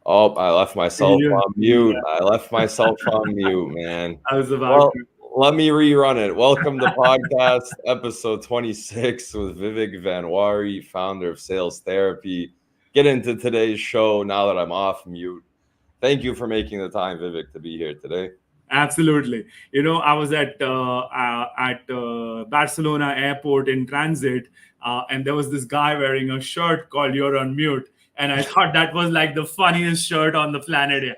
Oh, I left myself Yeah, on mute. yeah, I left myself on mute, man. I was about Well, to. let me rerun it. Welcome to podcast episode 26 with Vivek Vanwari, founder of Sales Therapy. Get into today's show now that I'm off mute. Thank you for making the time, Vivek, to be here today. Absolutely. I was at Barcelona airport in transit, and there was this guy wearing a shirt called "You're on Mute," and I thought that was like the funniest shirt on the planet.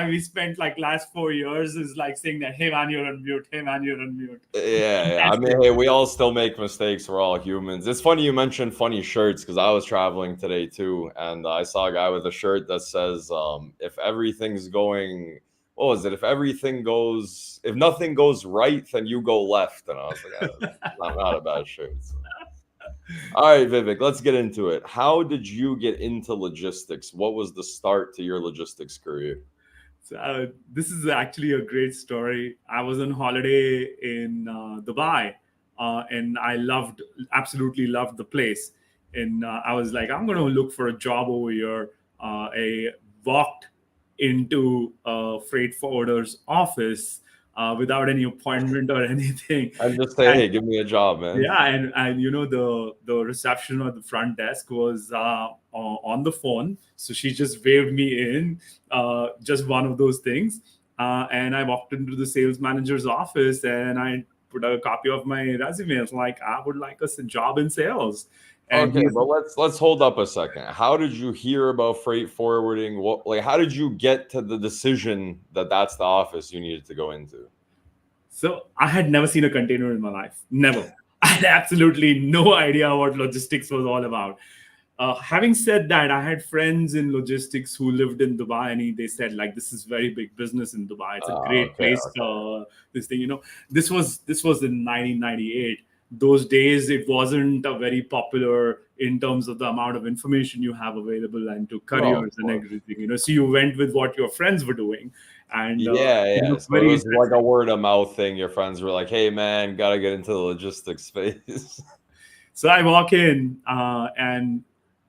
We spent like last 4 years is like saying that, "Hey man, you're on mute. Hey man, you're on mute." Yeah, I mean, Fantastic. hey, we all still make mistakes. We're all humans. It's funny you mentioned funny shirts because I was traveling today too, and I saw a guy with a shirt that says, "If everything's going, what was it? If nothing goes right, then you go left." And I was like, not a bad shirt." So. All right, Vivek, let's get into it. How did you get into logistics? What was the start to your logistics career? So, this is actually a great story. I was on holiday in Dubai, and I absolutely loved the place. And I was like, I'm going to look for a job over here. I walked into a freight forwarder's office without any appointment or anything. And just say, And "Hey, give me a job, man." yeah, and the reception at the front desk was on the phone, so she just waved me in, just one of those things, and I walked into the sales manager's office and I put a copy of my resume. It's like I would like a job in sales, and Okay, he's but let's hold up a second. How did you hear about freight forwarding? How did you get to the decision that that's the office you needed to go into? so I had never seen a container in my life, never. I had absolutely no idea what logistics was all about. Having said that, I had friends in logistics who lived in Dubai, and they said like this is very big business in Dubai. It's a great Okay, place. okay. This thing, this was in 1998. Those days, it wasn't a very popular in terms of the amount of information you have available and to No, of careers and course. everything. So you went with what your friends were doing, and Yeah, it yeah. looked So it very was like a interesting. word of mouth thing. Your friends were like, "Hey, man, gotta get into the logistics space." So I walk in, and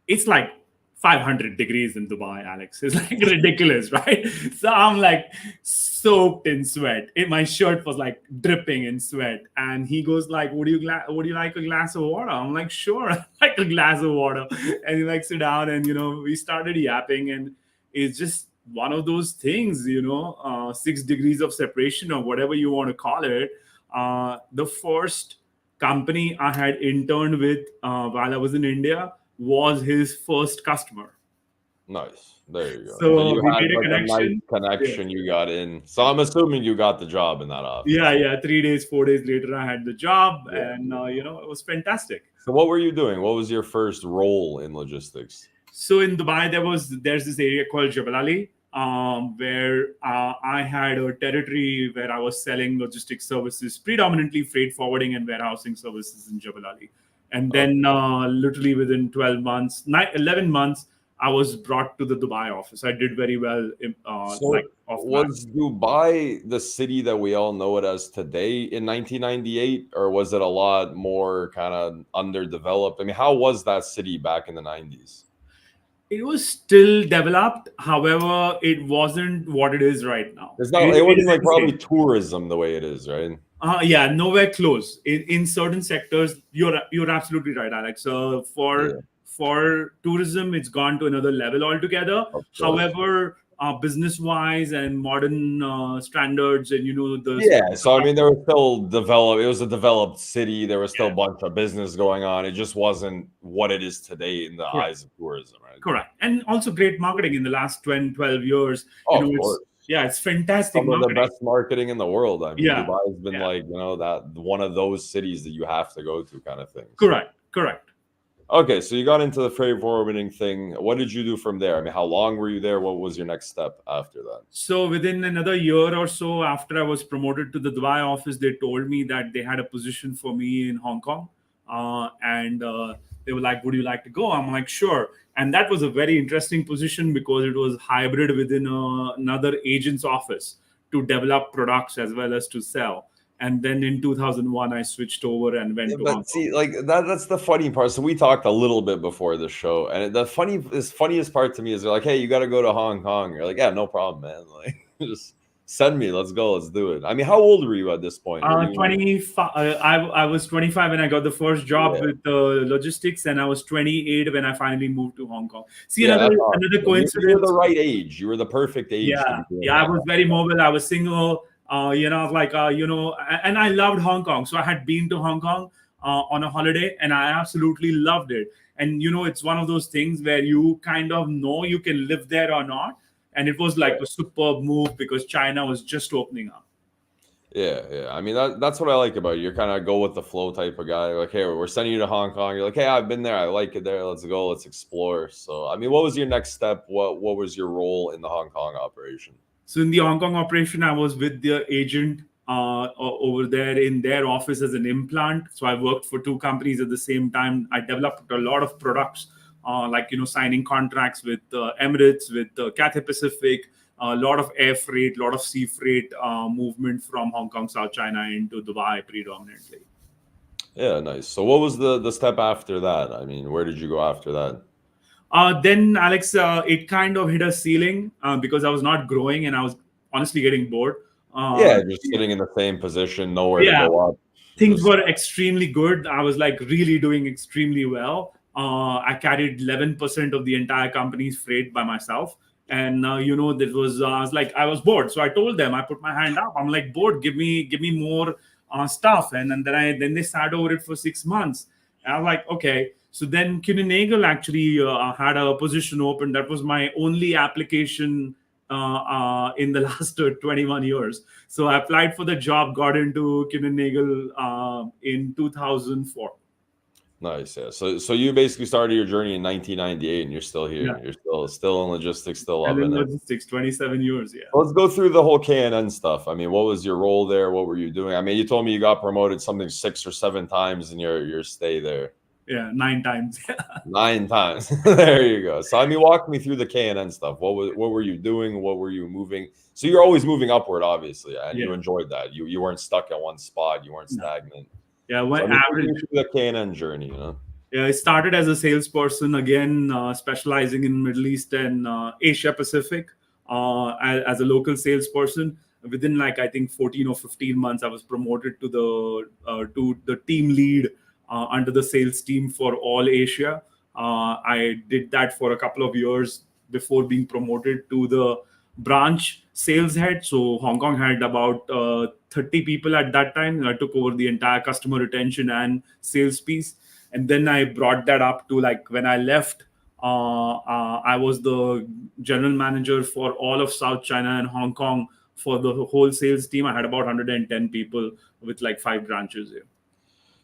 it's like 500 degrees in Dubai, Alex. It's like ridiculous, right? So I'm like soaked in sweat. My shirt was like dripping in sweat. And he goes like, would you like a glass of water? I'm like, sure, I like a glass of water. And he like sit down and, we started yapping, and it's just one of those things, 6 degrees of separation or whatever you want to call it. The first company I had interned with while I was in India was his first customer. Nice. There you go. So So you we had made a like a nice connection. Yes. connection. You got in. So I'm assuming you got the job in that Yeah, office. yeah. 3 days, 4 days later, I had the job, Yeah, and yeah. it was fantastic. So what were you doing? What was your first role in logistics? So in Dubai, there's this area called Jebel Ali, where I had a territory where I was selling logistics services, predominantly freight forwarding and warehousing services in Jebel Ali. And then, Okay. literally within 12 months, 11 months, I was brought to the Dubai office. I did very well, So like off the bat. was Dubai the city that we all know it as today in 1998, or was it a lot more kind of underdeveloped? I mean, how was that city back in the 90s? It was still developed, however, it wasn't what it is right now. It's It, not. It it wasn't is like insane. probably tourism the way it is, right? Yeah, nowhere close. In certain sectors, you're absolutely right, Alex. Yeah, For tourism, it's gone to another level altogether. of course. However, business wise and modern standards, and Yeah, the so I mean, there was still developed. It was a developed city. There was still a yeah, bunch of business going on. It just wasn't what it is today in the correct, eyes of tourism, right? correct, and also great marketing in the last 10, 12 years. Oh, of It's course. yeah, it's fantastic Some of the marketing. best marketing in the world. I mean, Yeah, Dubai has been yeah, like, that one of those cities that you have to go to kind of thing. So, correct, correct. okay, so you got into the freight forwarding thing. What did you do from there? I mean, how long were you there? What was your next step after that? So within another year or so after I was promoted to the Dubai office, they told me that they had a position for me in Hong Kong, and they were like, "Would you like to go?" I'm like, "Sure." And that was a very interesting position because it was hybrid within another agent's office to develop products as well as to sell. And then in 2001, I switched over and Yeah, went to Hong but Kong. see, like that's the funny part. So we talked a little bit before the show, and funniest part to me is they're like, "Hey, you got to go to Hong Kong." You're like, "Yeah, no problem, man. Like, just send me. Let's go. Let's do it." I mean, how old were you at this point? Were you? 25. I was 25 when I got the first job Yeah, with logistics, and I was 28 when I finally moved to Hong Kong. See, yeah, that's another awesome. You were the coincidence. right age. You were the perfect age to Yeah, be doing yeah, I that. was very mobile. I was single. And I loved Hong Kong. So I had been to Hong Kong on a holiday, and I absolutely loved it. And it's one of those things where you kind of know you can live there or not. And it was like a superb move because China was just opening up. Yeah, yeah. I mean, that's what I like about you. You're kind of go with the flow type of guy. Like, hey, we're sending you to Hong Kong. You're like, hey, I've been there. I like it there. Let's go. Let's explore. So, I mean, what was your next step? What was your role in the Hong Kong operation? So in the Hong Kong operation, I was with their agent over there in their office as an implant. So I worked for two companies at the same time. I developed a lot of products, like signing contracts with Emirates, with Cathay Pacific, a lot of air freight, a lot of sea freight movement from Hong Kong, South China into Dubai predominantly. Yeah, nice. So, what was the step after that? I mean, where did you go after that? Then, Alex, it kind of hit a ceiling because I was not growing and I was honestly getting bored. Yeah, just sitting in the same position, nowhere to Yeah, go up. things Just were extremely good. I was like really doing extremely well. I carried 11% of the entire company's freight by myself. And that was I was like I was bored, so I told them. I put my hand up. I'm like bored. Give me more stuff. And then they sat over it for 6 months. And I was like, okay. So then Nagel actually had a position open. That was my only application in the last 21 years. So I applied for the job, got into Nagel in 2004. nice. Yeah. So you basically started your journey in 1998, and you're still Yeah, here. You're still in logistics, still and in loving it. logistics, 27 years. Yeah, Let's go through the whole KNN stuff. I mean, what was your role there? What were you doing? I mean, you told me you got promoted something 6 or 7 times in your stay there. yeah, 9 times. 9 times. There you go. So I mean, walk me through the KNN stuff. What were you doing? What were you moving? So you're always moving upward, obviously, and you Yeah, enjoyed that. You weren't stuck at one spot. You weren't no. stagnant. Yeah. So What I mean, take average? me through the KNN journey. Yeah, I started as a salesperson again, specializing in Middle East and Asia Pacific as a local salesperson. Within like I think 14 or 15 months, I was promoted to the team lead under the sales team for all Asia. I did that for a couple of years before being promoted to the branch sales head. So Hong Kong had about 30 people at that time. I took over the entire customer retention and sales piece, and then I brought that up to like when I left. I was the general manager for all of South China and Hong Kong for the whole sales team. I had about 110 people with like 5 branches here.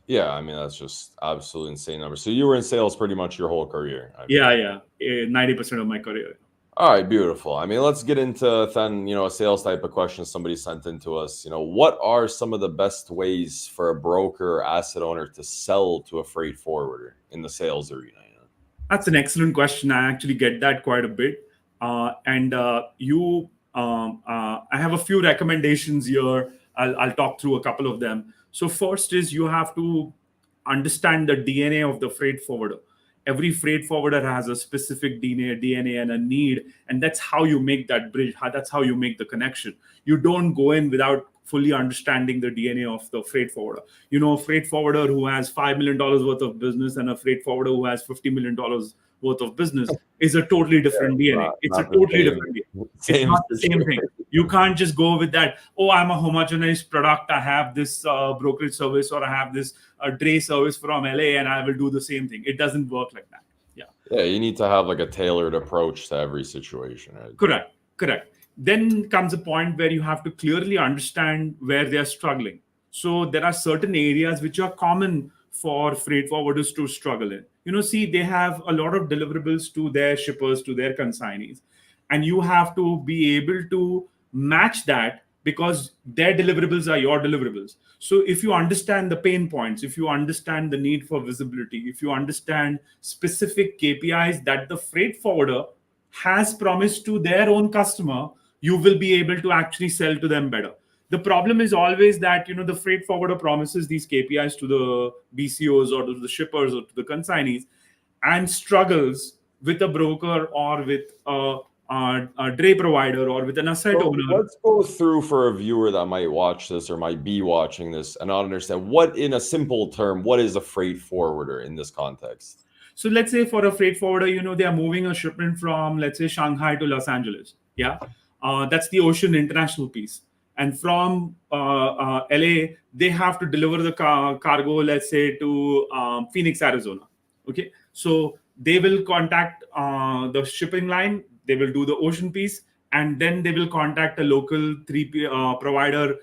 Yeah, I mean that's just absolutely insane number. So you were in sales pretty much your whole career. I mean. Yeah, yeah, 90% of my career. All right, beautiful. I mean, let's get into then, a sales type of question somebody sent into us. What are some of the best ways for a broker or asset owner to sell to a freight forwarder in the sales arena? That's an excellent question. I actually get that quite a bit. I have a few recommendations here. I'll talk through a couple of them. So first is you have to understand the DNA of the freight forwarder. Every freight forwarder has a specific DNA and a need, and that's how you make that bridge. That's how you make the connection. You don't go in without fully understanding the DNA of the freight forwarder. A freight forwarder who has $5 million worth of business and a freight forwarder who has $50 million worth of business is a totally different DNA. It's a Not the totally same different DNA. It's same not the same thing. situation. You can't just go with that. Oh, I'm a homogenized product. I have this brokerage service, or I have this dray service from LA, and I will do the same thing. It doesn't work like that. Yeah. Yeah, you need to have like a tailored approach to every situation, right? Correct. Then comes a point where you have to clearly understand where they are struggling. So there are certain areas which are common for freight forwarders to struggle in. See, they have a lot of deliverables to their shippers, to their consignees, and you have to be able to match that because their deliverables are your deliverables. So if you understand the pain points, if you understand the need for visibility, if you understand specific KPIs that the freight forwarder has promised to their own customer, you will be able to actually sell to them better. The problem is always that, the freight forwarder promises these KPIs to the BCOs or to the shippers or to the consignees, and struggles with a broker or with a dray provider or with an asset So owner. let's go through for a viewer that might watch this or might be watching this and not understand what, in a simple term, what is a freight forwarder in this context? So let's say for a freight forwarder, they are moving a shipment from, let's say, Shanghai to Los Angeles. Yeah, that's the ocean international piece. And from LA, they have to deliver the cargo, let's say, to Phoenix, Arizona. Okay, so they will contact the shipping line. They will do the ocean piece, and then they will contact a local 3P provider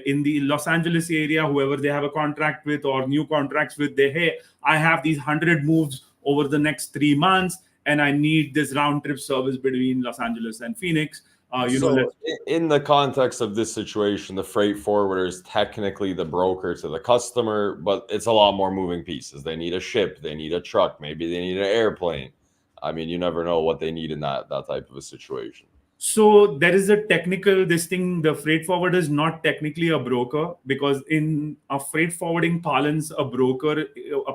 in the Los Angeles area, whoever they have a contract with or new contracts with. Hey, I have these 100 moves over the next 3 months, and I need this round trip service between Los Angeles and Phoenix. So, in the context of this situation, the freight forwarder is technically the broker to the customer, but it's a lot more moving pieces. They need a ship, they need a truck, maybe they need an airplane. I mean, you never know what they need in that type of a situation. So there is a technical this thing. The freight forwarder is not technically a broker, because in a freight forwarding parlance, a broker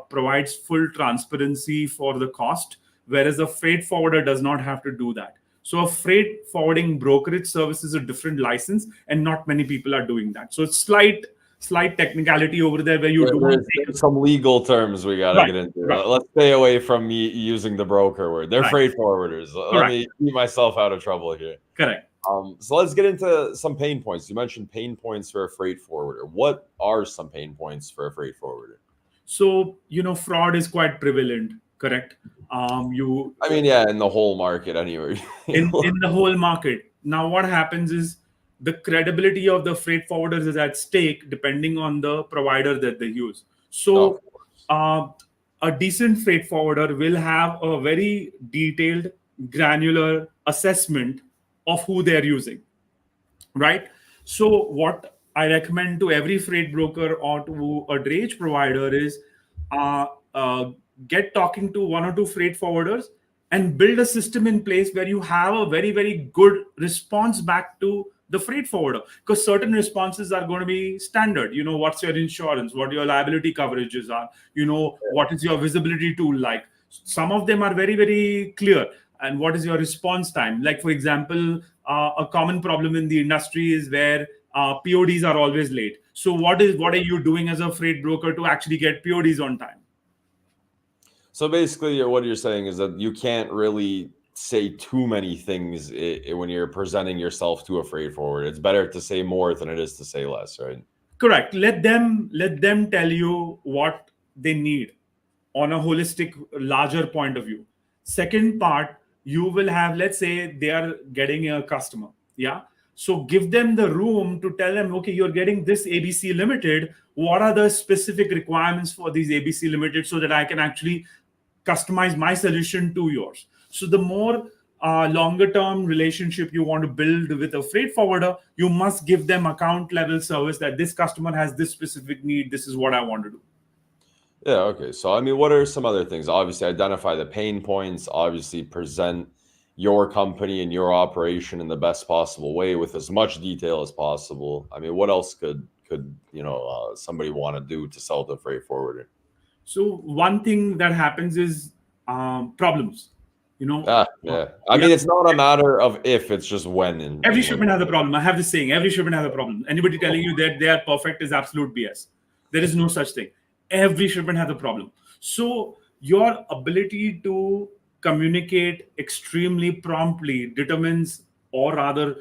provides full transparency for the cost, whereas a freight forwarder does not have to do that. So a freight forwarding brokerage service is a different license, and not many people are doing that. So it's slight technicality over there where you There's some legal terms we got to get into. Right. Let's stay away from me using the broker word. They're Right. freight forwarders. Let me keep myself out of trouble here. Correct. So let's get into some pain points. You mentioned pain points for a freight forwarder. What are some pain points for a freight forwarder? So, fraud is quite prevalent, correct? I mean, yeah, in the whole market anyway. in the whole market. Now, what happens is the credibility of the freight forwarders is at stake depending on the provider that they use. So, a decent freight forwarder will have a very detailed, granular assessment of who they're using, right? So, what I recommend to every freight broker or to a drayage provider is uh, uh, get talking to one or two freight forwarders and build a system in place where you have a very, very good response back to the freight forwarder, because certain responses are going to be standard. What's your insurance, what your liability coverages are, what is your visibility tool like. Some of them are very, very clear. And what is your response time? Like, for example, a common problem in the industry is where PODs are always late. So what are you doing as a freight broker to actually get PODs on time? So basically, what you're saying is that you can't really say too many things when you're presenting yourself to a freight forwarder. It's better to say more than it is to say less, right? Correct. Let them tell you what they need on a holistic, larger point of view. Second part, you will have, let's say they are getting a customer. Yeah. So give them the room to tell them, okay, you're getting this ABC Limited. What are the specific requirements for these ABC Limited, so that I can actually customize my solution to yours. So the more longer term relationship you want to build with a freight forwarder, you must give them account level service that this customer has this specific need. This is what I want to do. Yeah, okay. So, I mean, what are some other things? Obviously, identify the pain points, obviously present your company and your operation in the best possible way with as much detail as possible. I mean, what else could somebody want to do to sell to a freight forwarder? So one thing that happens is problems. Yeah. I mean, it's not a matter of if, it's just when. Every shipment has a problem. I have this saying: every shipment has a problem. Anybody telling you that they are perfect is absolute BS. There is no such thing. Every shipment has a problem. So your ability to communicate extremely promptly determines, or rather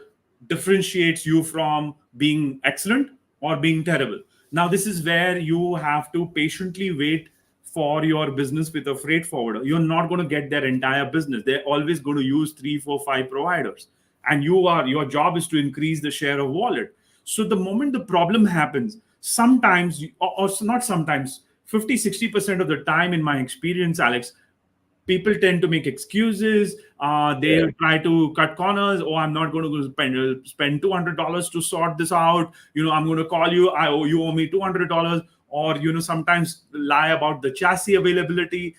differentiates you from being excellent or being terrible. Now, this is where you have to patiently wait for your business with a freight forwarder. You're not going to get their entire business. They're always going to use 3, 4, 5 providers. And your job is to increase the share of wallet. So the moment the problem happens, sometimes, or not sometimes, 50-60% of the time, in my experience, Alex, people tend to make excuses. They try to cut corners. Oh, I'm not going to spend $200 to sort this out. I'm going to call you. You owe me $200. Or sometimes lie about the chassis availability.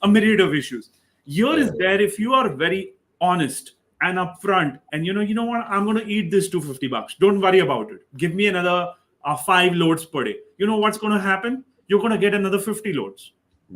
A myriad of issues. Here is where, if you are very honest and upfront, and you know what, I'm going to eat this $250. Don't worry about it. Give me another 5 loads per day. You know what's going to happen? You're going to get another 50 loads.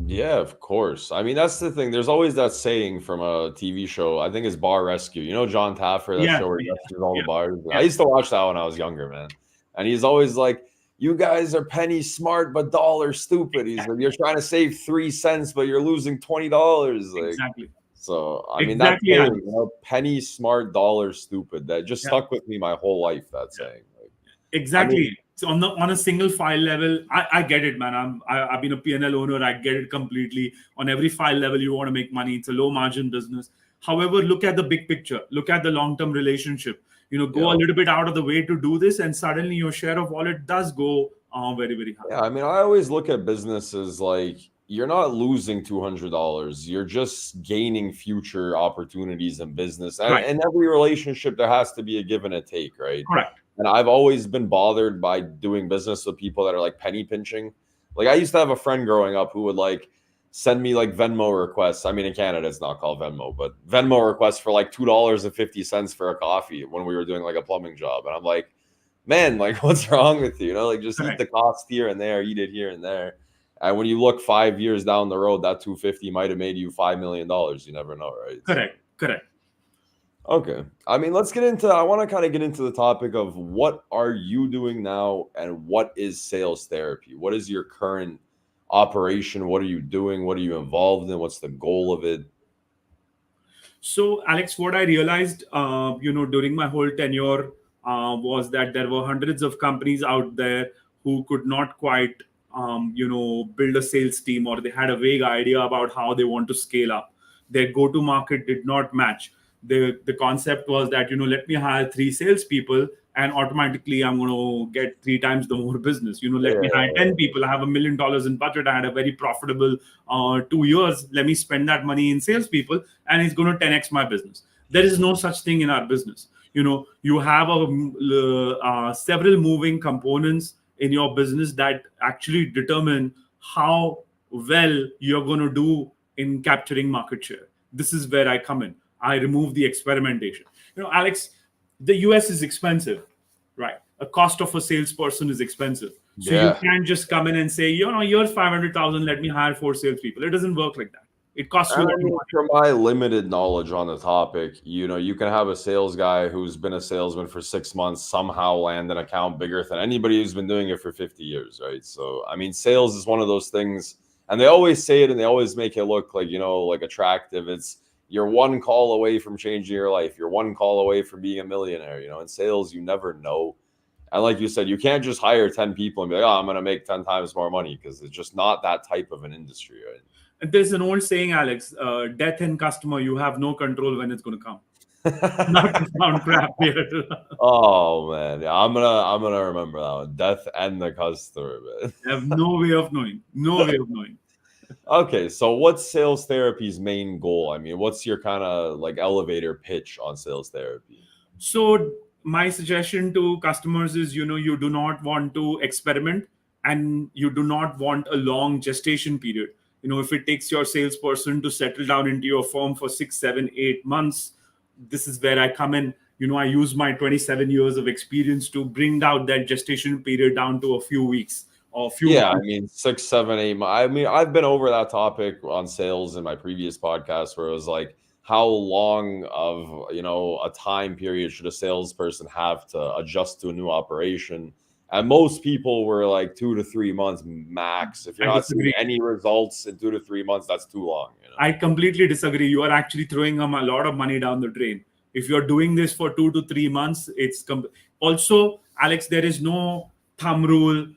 Yeah, of course. I mean, that's the thing. There's always that saying from a TV show. I think it's Bar Rescue. You know John Taffer, that Yeah, show where he yeah, rescues all the yeah, bars. I yeah. used to watch that when I was younger, man. And he's always like, "You guys are penny smart but dollar stupid." He's like, "You're trying to save 3 cents, but you're losing $20." Like, Exactly. so I mean, that Exactly, saying, Alex. penny smart, dollar stupid, that just Yeah, stuck with me my whole life. That yeah. saying. Like, I Exactly. mean, So on a single file level, I get it, man. I've been a P&L owner. I get it completely. On every file level, you want to make money. It's a low margin business. However, look at the big picture. Look at the long term relationship. Go a yeah. little bit out of the way to do this, and suddenly your share of wallet does go very, very high. Yeah, I mean, I always look at businesses like you're not losing $200. You're just gaining future opportunities in business. And Right. in every relationship, there has to be a give and a take, right? Correct. And I've always been bothered by doing business with people that are like penny pinching. Like I used to have a friend growing up who would like send me like Venmo requests. I mean, in Canada, it's not called Venmo, but Venmo requests for like $2.50 for a coffee when we were doing like a plumbing job. And I'm like, man, like what's wrong with you? Like just eat Correct. the cost here and there, eat it here and there. And when you look 5 years down the road, that 250 might have made you $5 million. You never know, right? Correct. Correct. Okay. I mean, I want to kind of get into the topic of what are you doing now and what is sales therapy? What is your current operation? What are you doing? What are you involved in? What's the goal of it? So, Alex, what I realized, during my whole tenure, was that there were hundreds of companies out there who could not quite, build a sales team, or they had a vague idea about how they want to scale up. Their go-to-market did not match. The concept was that, let me hire 3 salespeople, and automatically I'm going to get 3 times the more business. Let me hire 10 people. I have $1 million in budget. I had a very profitable 2 years. Let me spend that money in salespeople, and it's going to 10x my business. There is no such thing in our business. You have several moving components in your business that actually determine how well you're going to do in capturing market share. This is where I come in. I remove the experimentation. Alex, the US is expensive, right? A cost of a salesperson is expensive. So you Yeah. can't just come in and say, here's 500,000, let me hire 4 salespeople. It doesn't work like that. It costs you And a I lot of mean, money. from my limited knowledge on the topic, you can have a sales guy who's been a salesman for 6 months somehow land an account bigger than anybody who's been doing it for 50 years, right? So, I mean, sales is one of those things, and they always say it and they always make it look like, like attractive. It's you're one call away from changing your life. You're one call away from being a millionaire. In sales, you never know. And like you said, you can't just hire 10 people and be like, oh, I'm going to make 10 times more money because it's just not that type of an industry, right? There's an old saying, Alex, death in customer, you have no control when it's going to come. Not to sound crap here. Oh man, yeah, I'm gonna remember that one. Death and the customer, man. I have no way of knowing. No way of knowing. Okay, so what's sales therapy's main goal? I mean, what's your kind of like elevator pitch on sales therapy? So my suggestion to customers is, you do not want to experiment, and you do not want a long gestation period. If it takes your salesperson to settle down into your firm for 6, 7, 8 months, this is where I come in. I use my 27 years of experience to bring down that gestation period down to a few weeks or a few Yeah, I months. mean 6, 7, 8 months. I mean, I've been over that topic on sales in my previous podcast where it was like, how long of a time period should a salesperson have to adjust to a new operation? And most people were like 2 to 3 months max. If you're I not seeing disagree. any results in 2 to 3 months, that's too long. I completely disagree. You are actually throwing a lot of money down the drain. If you're doing this for 2 to 3 months, also, Alex, there is no thumb rule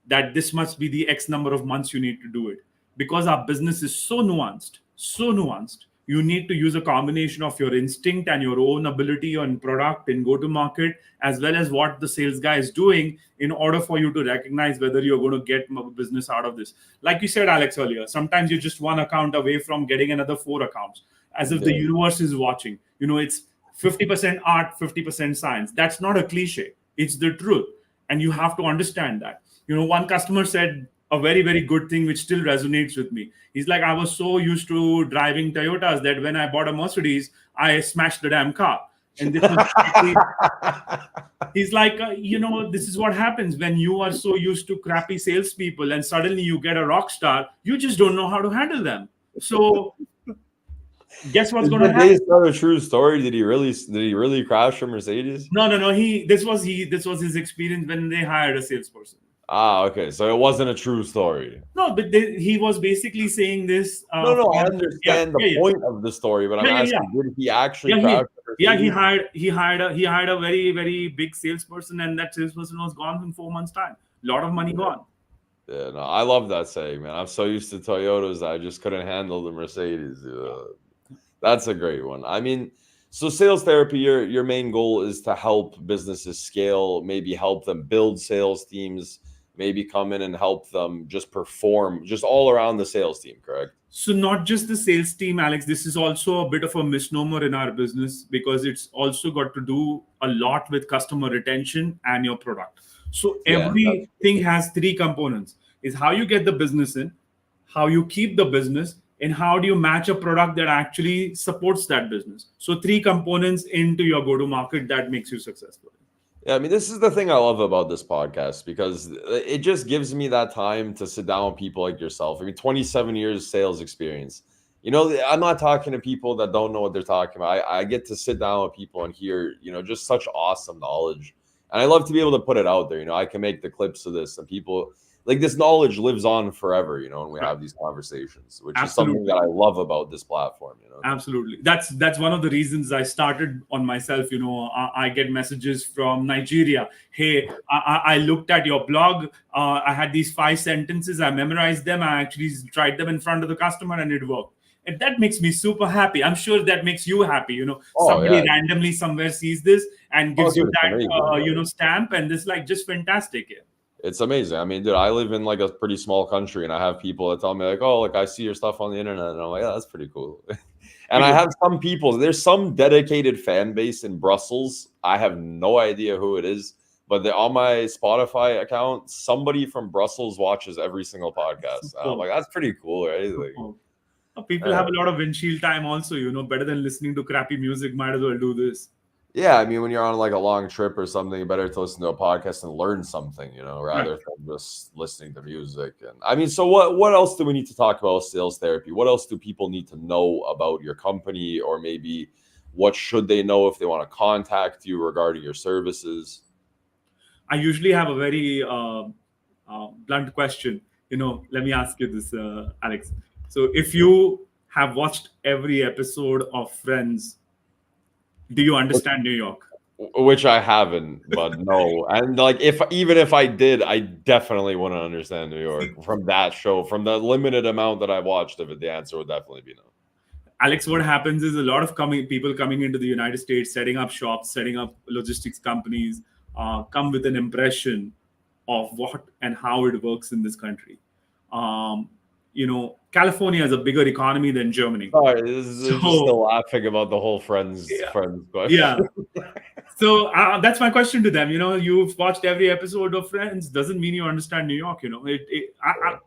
that this must be the X number of months you need to do it, because our business is so nuanced, so nuanced. You need to use a combination of your instinct and your own ability on product and go to market, as well as what the sales guy is doing, in order for you to recognize whether you're going to get business out of this. Like you said, Alex, earlier, sometimes you're just one account away from getting another 4 accounts, as if the Yeah. universe is watching. It's 50% art, 50% science. That's not a cliche. It's the truth. And you have to understand that. One customer said a very, very good thing which still resonates with me. He's like, I was so used to driving Toyotas that when I bought a Mercedes, I smashed the damn car. And this was he's like, this is what happens when you are so used to crappy salespeople and suddenly you get a rock star, you just don't know how to handle them. So guess what's Is going to that happen? based on a true story? Did he really crash a Mercedes? No. This was his experience when they hired a salesperson. Ah, okay. So it wasn't a true story. No, but he was basically saying this. No, I From, yeah, understand the yeah, yeah, point of the story, but I'm yeah, yeah, yeah. asking, did he actually Yeah, crash a he Mercedes? hired a very, very big salesperson, and that salesperson was gone in 4 months' time. A lot of money gone. Yeah, no, I love that saying, man. I'm so used to Toyotas, I just couldn't handle the Mercedes. That's a great one. I mean, so sales therapy, your main goal is to help businesses scale, maybe help them build sales teams, maybe come in and help them just perform, just all around the sales team, correct? So not just the sales team, Alex. This is also a bit of a misnomer in our business because it's also got to do a lot with customer retention and your product. So Yeah, that's everything has three components: is how you get the business in, how you keep the business, and how do you match a product that actually supports that business. So three components into your go-to-market that makes you successful. Yeah, I mean, this is the thing I love about this podcast because it just gives me that time to sit down with people like yourself. I mean, 27 years sales experience. I'm not talking to people that don't know what they're talking about. I get to sit down with people and hear, just such awesome knowledge. And I love to be able to put it out there. I can make the clips of this and people like this knowledge lives on forever, when we Right. have these conversations, which is something that Absolutely. I love about this platform. Absolutely. That's one of the reasons I started on myself. I get messages from Nigeria. Hey, I looked at your blog. I had these 5 sentences. I memorized them. I actually tried them in front of the customer, and it worked. And that makes me super happy. I'm sure that makes you happy. Oh, Somebody yeah. randomly somewhere sees this and Oh, gives you dude, it's that, amazing. stamp, and this like just fantastic. Yeah. It's amazing. I mean, dude, I live in like a pretty small country, and I have people that tell me like, "Oh, like I see your stuff on the internet," and I'm like, "Yeah, that's pretty cool." And It I is. have some people. There's some dedicated fan base in Brussels. I have no idea who it is, but on my Spotify account, somebody from Brussels watches every single podcast. And I'm Superb. like, that's pretty cool, right? Like, Superb. People uh, have a lot of windshield time also. Better than listening to crappy music. Might as well do this. yeah, I mean, when you're on like a long trip or something, better to listen to a podcast and learn something, Right. rather than just listening to music. And I mean, so what else do we need to talk about with sales therapy? What else do people need to know about your company, or maybe what should they know if they want to contact you regarding your services? I usually have a very blunt question. Let me ask you this, Alex. So, if you have watched every episode of Friends, do you understand New York? Which I haven't, but no. And like even if I did, I definitely wouldn't understand New See, York from that show. From the limited amount that I watched of it, the answer would definitely be no. Alex, what happens is a lot of people coming into the United States, setting up shops, setting up logistics companies, come with an impression of what and how it works in this country. Um, California has a bigger economy than Germany. Sorry, this is just So, still laughing about the whole friends yeah, friends yeah. question. So that's my question to them. You've watched every episode of Friends. Doesn't mean you understand New York.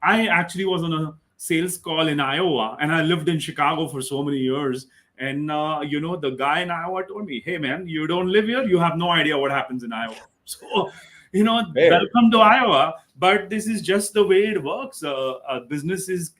I actually was on a sales call in Iowa, and I lived in Chicago for so many years. And the guy in Iowa told me, "Hey, man, you don't live here. You have no idea what happens in Iowa." So, Fair. welcome to Iowa. But this is just the way it works. A business is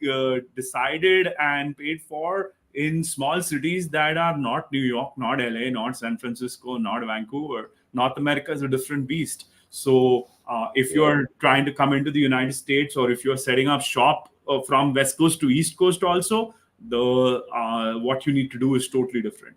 decided and paid for in small cities that are not New York, not LA, not San Francisco, not Vancouver. North America is a different beast. So if Yeah. you're trying to come into the United States, or if you're setting up shop from West Coast to East Coast, also the what you need to do is totally different.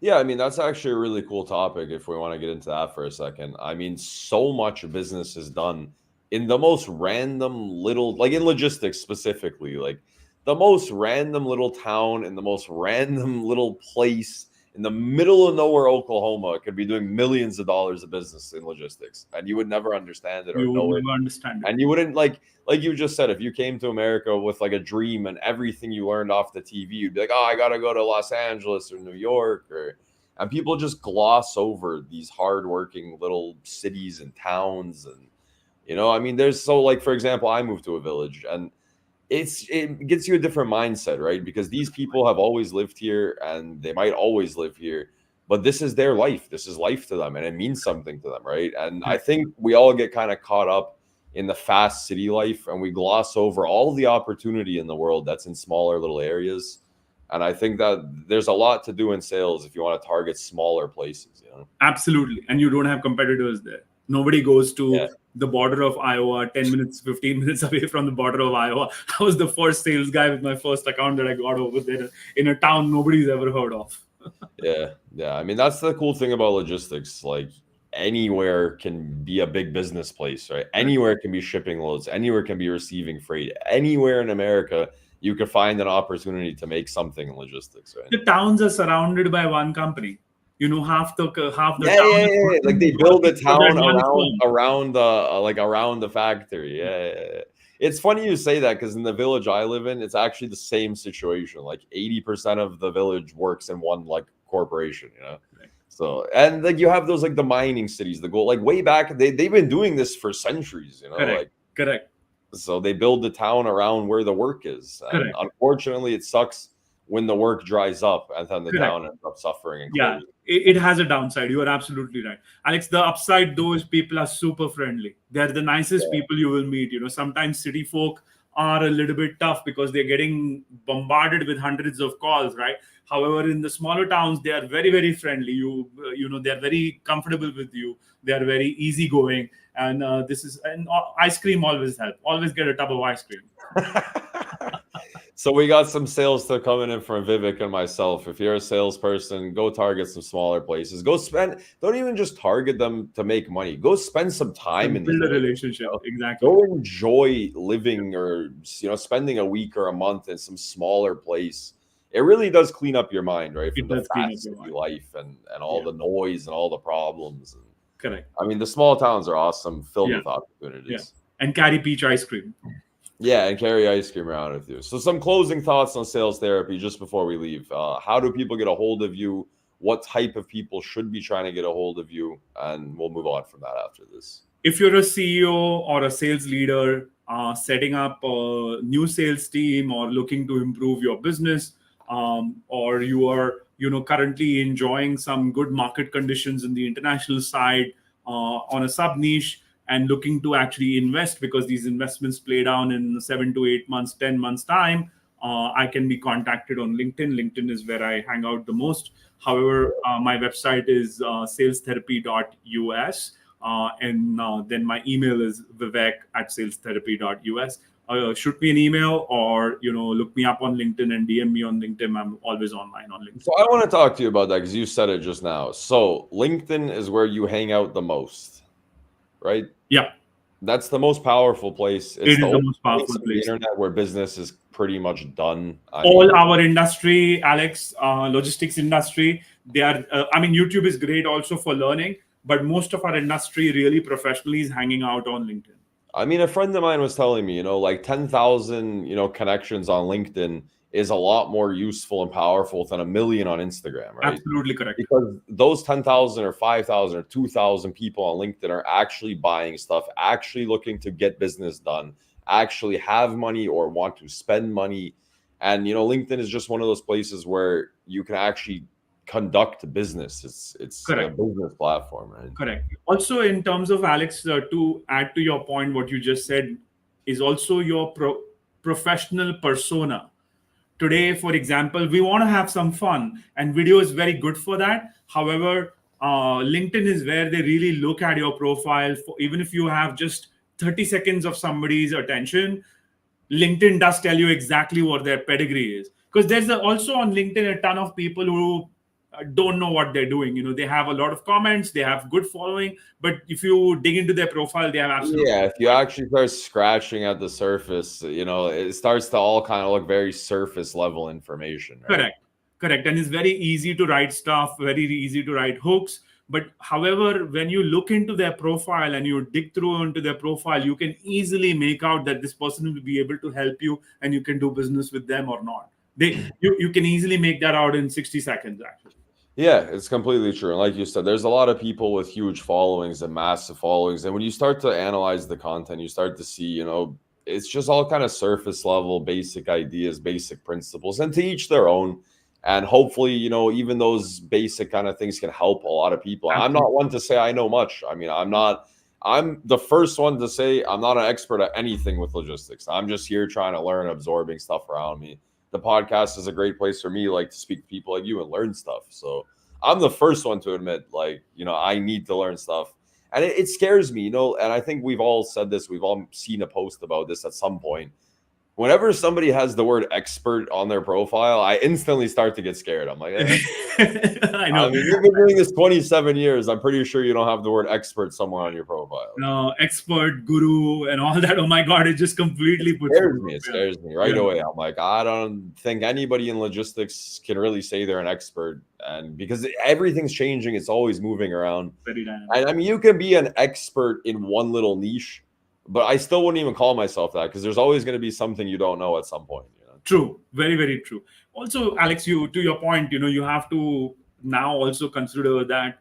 Yeah, I mean, that's actually a really cool topic if we want to get into that for a second. I mean, so much business is done in the most random little, like in logistics specifically, like the most random little town in the most random little place in the middle of nowhere, Oklahoma, could be doing millions of dollars of business in logistics, and you would never understand it or You would know it. never understand it. And you wouldn't like you just said, if you came to America with like a dream and everything you learned off the TV, you'd be like, oh, I gotta go to Los Angeles or New York or and people just gloss over these hardworking little cities and towns. And You know, I mean, there's so like for example, I moved to a village, and it gets you a different mindset, right? Because these people have always lived here and they might always live here, but this is their life. This is life to them and it means something to them, right? And I Correct. think we all get kind of caught up in the fast city life and we gloss over all the opportunity in the world that's in smaller little areas. And I think that there's a lot to do in sales if you want to target smaller places, you know? Absolutely. And you don't have competitors there. Nobody goes Yeah. to the border of Iowa 10 minutes, 15 minutes away from the border of Iowa. I was the first sales guy with my first account that I got over there in a town nobody's ever heard of. Yeah. Yeah. I mean, that's the cool thing about logistics. Like anywhere can be a big business place, right? Correct. Anywhere can be shipping loads, anywhere can be receiving freight. Anywhere in America, you could find an opportunity to make something in logistics, right? The towns are surrounded by one company. Half the Yeah, yeah, town is yeah, yeah. Like they build a working for that town one around firm. around the like around the factory. Yeah, yeah, yeah. It's funny you say that because in the village I live in, it's actually the same situation. Like 80% of the village works in one like corporation, you know. Correct. So and like you have those like the mining cities, the gold like way back they've been doing this for centuries, you know, Correct. like Correct. so they build the town around where the work is. And Correct. unfortunately it sucks when the work dries up and then the Correct. town ends up suffering and Yeah, closing. it has a downside. You are absolutely right, Alex. The upside, though, is people are super friendly. They're the nicest people you will meet. Sometimes city folk are a little bit tough because they're getting bombarded with hundreds of calls, right? However, in the smaller towns, they are very, very friendly. They're very comfortable with you. They are very easygoing, and ice cream always help. Always get a tub of ice cream. So we got some sales stuff coming in from Vivek and myself. If you're a salesperson, go target some smaller places. Go spend. Don't even just target them to make money. Go spend some time in these Build a places. relationship, exactly. Go enjoy living or spending a week or a month in some smaller place. It really does clean up your mind, right? From It the does clean up fast your city mind. life and all Yeah, the noise and all the problems. And, correct. I mean, the small towns are awesome, filled Yeah, with yeah, opportunities. and carry peach ice cream. Yeah, and carry ice cream around with you. So, some closing thoughts on sales therapy just before we leave. How do people get a hold of you? What type of people should be trying to get a hold of you? And we'll move on from that after this. If you're a CEO or a sales leader setting up a new sales team or looking to improve your business, or you are currently enjoying some good market conditions in the international side on a sub niche and looking to actually invest because these investments play down in 7 to 8 months, 10 months time, I can be contacted on LinkedIn. LinkedIn is where I hang out the most. However, my website is salestherapy.us. And then my email is vivek@salestherapy.us. Shoot me an email or look me up on LinkedIn and DM me on LinkedIn. I'm always online on LinkedIn. So, I want to talk to you about that because you said it just now. So, LinkedIn is where you hang out the most, right? Yeah, That's the most powerful place. It's it the is the only most place powerful on the place. internet where business is pretty much done. I All mean, our industry, Alex, logistics industry, they are. YouTube is great also for learning, but most of our industry really professionally is hanging out on LinkedIn. a friend of mine was telling me, like 10,000, connections on LinkedIn is a lot more useful and powerful than a million on Instagram, right? Absolutely correct. Because those 10,000 or 5,000 or 2,000 people on LinkedIn are actually buying stuff, actually looking to get business done, actually have money or want to spend money. And, LinkedIn is just one of those places where you can actually conduct business. It's a Correct. business platform, right? Correct. Also, in terms of Alex, to add to your point, what you just said is also your professional persona. Today, for example, we want to have some fun, and video is very good for that. However, LinkedIn is where they really look at your profile. Even if you have just 30 seconds of somebody's attention, LinkedIn does tell you exactly what their pedigree is. Because there's also on LinkedIn a ton of people who don't know what they're doing. They have a lot of comments, they have good following, but if you dig into their profile, they have absolutely Yeah, if you actually start scratching at the surface, it starts to all kind of look very surface level information, right? correct. Correct. And it's very easy to write stuff, very easy to write hooks. But however, when you look into their profile and you dig through into their profile, you can easily make out that this person will be able to help you and you can do business with them or not. You can easily make that out in 60 seconds, actually. Yeah, it's completely true. And like you said, there's a lot of people with huge followings and massive followings. And when you start to analyze the content, you start to see, it's just all kind of surface level, basic ideas, basic principles, and to each their own. And hopefully, even those basic kind of things can help a lot of people. I'm Absolutely. not one to say I know much. I mean, I'm the first one to say I'm not an expert at anything with logistics. I'm just here trying to learn, absorbing stuff around me. The podcast is a great place for me, like to speak to people like you and learn stuff. So I'm the first one to admit, like, I need to learn stuff. And it scares me, and I think we've all said this, we've all seen a post about this at some point. Whenever somebody has the word expert on their profile, I instantly start to get scared. I'm like, I I know. mean, you've been doing this 27 years. I'm pretty sure you don't have the word expert somewhere on your profile. No, expert, guru, and all that. Oh my God, it just completely puts me off. It Yeah. scares me right Yeah. away. I'm like, I don't think anybody in logistics can really say they're an expert. And because everything's changing, it's always moving around. Very dynamic. And I mean, you can be an expert in one little niche, but I still wouldn't even call myself that because there's always going to be something you don't know at some point. True. Very, very true. Also, Alex, you to your point, you have to now also consider that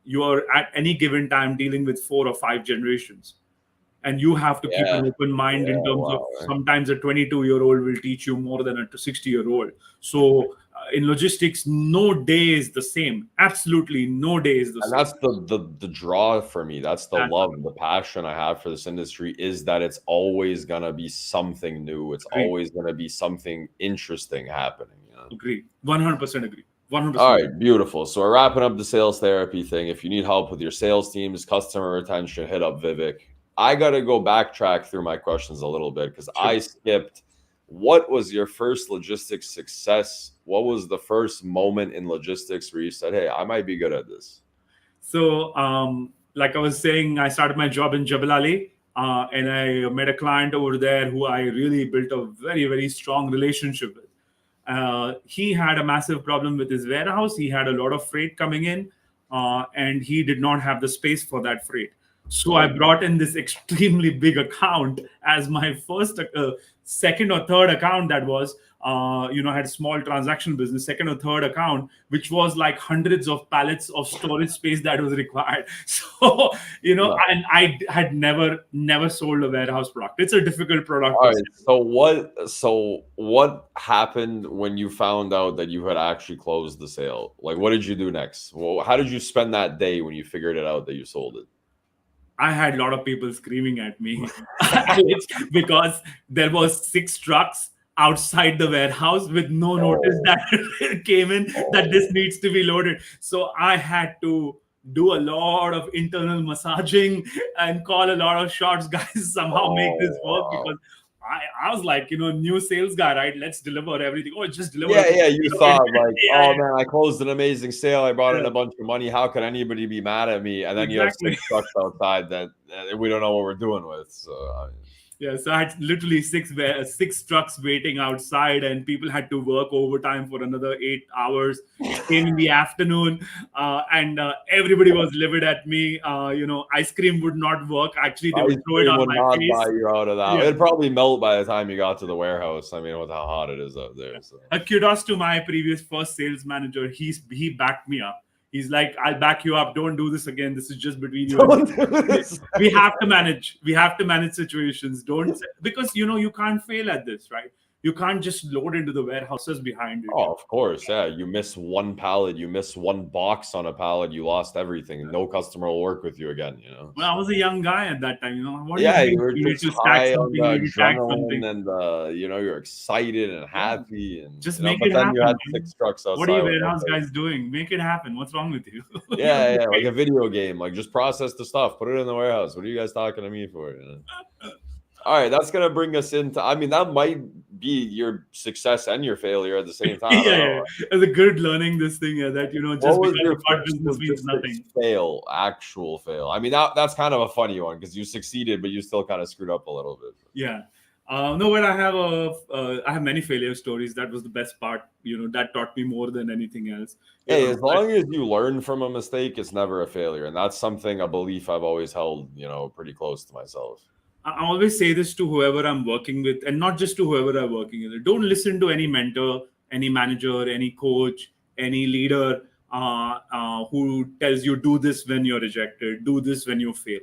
you are at any given time dealing with 4 or 5 generations. And you have to keep Yeah. an open mind in Yeah. terms of Wow. sometimes a 22-year-old will teach you more than a 60-year-old. So in logistics, no day is the same. Absolutely no day is the And same. that's the draw for me. That's the That's love, the passion I have for this industry is that it's always gonna be something new. It's Agree. always gonna be something interesting happening. Agree. 100% agree. 100%. All right, beautiful. So we're wrapping up the sales therapy thing. If you need help with your sales teams, customer retention, hit up Vivek. I gotta go backtrack through my questions a little bit because Sure. I skipped. What was your first logistics success? What was the first moment in logistics where you said, "Hey, I might be good at this"? So, like I was saying, I started my job in Jebel Ali, and I met a client over there who I really built a very, very strong relationship with. He had a massive problem with his warehouse. He had a lot of freight coming in, and he did not have the space for that freight. So I brought in this extremely big account as my first, second or third account. That was, I had a small transaction business, second or third account, which was like hundreds of pallets of storage space that was required. So, No. and I had never sold a warehouse product. It's a difficult product. All right. So what happened when you found out that you had actually closed the sale? Like, what did you do next? Well, how did you spend that day when you figured it out that you sold it? I had a lot of people screaming at me Alex, because there was 6 trucks outside the warehouse with no notice Oh, that came in that this needs to be loaded. So I had to do a lot of internal massaging and call a lot of shots, guys, somehow make this work wow. because I was like, new sales guy, right? Let's deliver everything. Oh, just deliver. Yeah, you thought like, Yeah, oh man, I closed an amazing sale. I brought in yeah, a bunch of money. How could anybody be mad at me? And then you have exactly. 6 trucks outside that we don't know what we're doing with. So Yeah, so I had literally 6 trucks waiting outside, and people had to work overtime for another 8 hours. Came in the afternoon, and everybody was livid at me. Ice cream would not work. Actually, they ice would throw it cream on would my not buy face. you out of that. Yeah, It'd probably melt by the time you got to the warehouse. I mean, with how hot it is out there. So kudos to my previous first sales manager. He backed me up. He's like, I'll back you up. Don't do this again. This is just between you and don't me. do this. We have to manage. We have to manage situations. Don't, because you can't fail at this, right? You can't just load into the warehouses behind you. Oh, of course. Yeah. You miss one pallet, you miss one box on a pallet, you lost everything. No customer will work with you again. Well, I was So a young guy at that time. What do you yeah, mean? you were You need just to stack high on something, you the need to tag adrenaline something. and you're excited and Yeah. happy and Just make but it then you happen, had man. 6 trucks What are outside you with no warehouse place. guys doing? Make it happen. What's wrong with you? Yeah, like a video game. Like just process the stuff, put it in the warehouse. What are you guys talking to me for? All right, that's gonna bring us into. I mean, that might be your success and your failure at the same time. I don't Yeah. know. It's a good learning this thing. Yeah, that What just was because your you got first business means logistics nothing. fail? Actual fail. I mean, that's kind of a funny one because you succeeded, but you still kind of screwed up a little bit. Yeah. No, but I have many failure stories. That was the best part. That taught me more than anything else. Hey, as But long as you learn from a mistake, it's never a failure, and that's a belief I've always held, pretty close to myself. I always say this to whoever I'm working with, and not just to whoever I'm working with. Don't listen to any mentor, any manager, any coach, any leader who tells you do this when you're rejected, do this when you fail.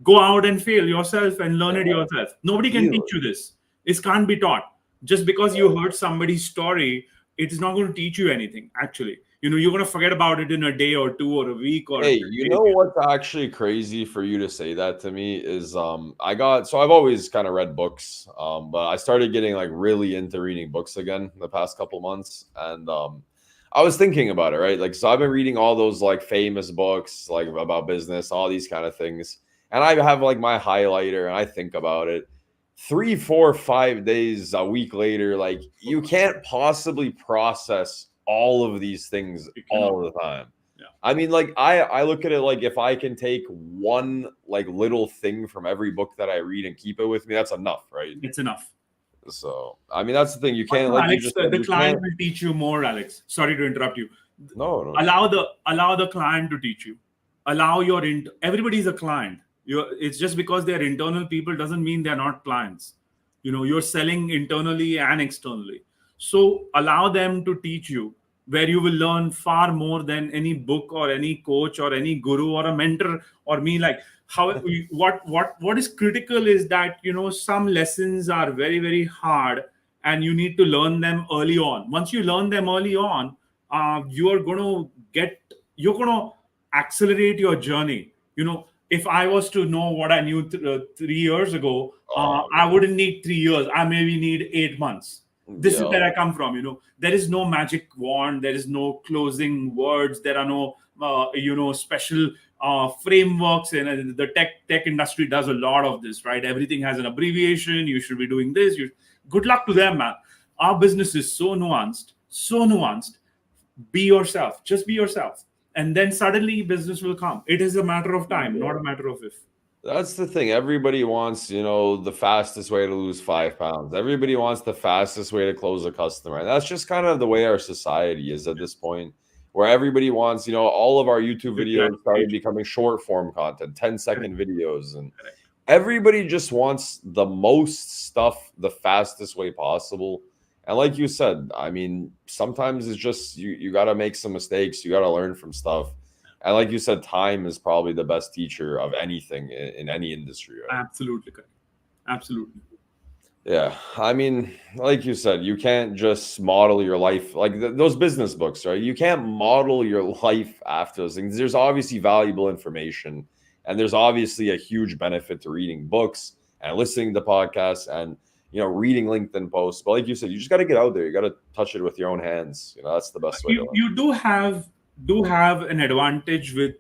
Go out and fail yourself and learn it yourself. Nobody can teach Easily. you this. This can't be taught. Just because you heard somebody's story, it is not going to teach you anything. Actually, you're going to forget about it in a day or two or a week or Hey, 10 you days. know what's actually crazy for you to say that to me is I've always kind of read books, but I started getting like really into reading books again the past couple months, and I was thinking about it, right? Like, so I've been reading all those like famous books like about business, all these kind of things, and I have like my highlighter and I think about it. 3, 4, 5 days a week later, like you can't possibly process all of these things You cannot. all the time. Yeah. I mean, like I look at it like if I can take one like little thing from every book that I read and keep it with me, that's enough, right? It's enough. So I mean, that's the thing. You But can't, no, like you Alex, just the, said, the you client can't. will teach you more, Alex. Sorry to interrupt you. No, no. Allow the client to teach you. Allow everybody's a client. It's just because they're internal people doesn't mean they're not clients. You're selling internally and externally. So allow them to teach you, where you will learn far more than any book or any coach or any guru or a mentor or me. Like what is critical is that some lessons are very, very hard, and you need to learn them early on. Once you learn them early on, you're going to accelerate your journey. If I was to know what I knew 3 years ago, Oh I wouldn't need 3 years. I maybe need 8 months. man. This is Yeah. where I come from. There is no magic wand. There is no closing words. There are no special frameworks. And the tech industry does a lot of this, right? Everything has an abbreviation. You should be doing this. Good luck to them, man. Our business is so nuanced, so nuanced. Be yourself. Just be yourself, and then suddenly business will come. It is a matter of time, not a matter of if. That's the thing. Everybody wants, the fastest way to lose 5 pounds. Everybody wants the fastest way to close a customer. And that's just kind of the way our society is at this point, where everybody wants, all of our YouTube The videos started gratification. becoming short form content, 10 Correct. second videos. And Correct. everybody just wants the most stuff the fastest way possible. And like you said, I mean, sometimes it's just you got to make some mistakes, you got to learn from stuff. And like you said, time is probably the best teacher of anything in any industry, right? Absolutely correct. Absolutely. Yeah. I mean, like you said, you can't just model your life like those business books, right? You can't model your life after those things. There's obviously valuable information, and there's obviously a huge benefit to reading books and listening to podcasts and reading LinkedIn posts. But like you said, you just got to get out there. You got to touch it with your own hands. That's the best way to You learn. you do have an advantage with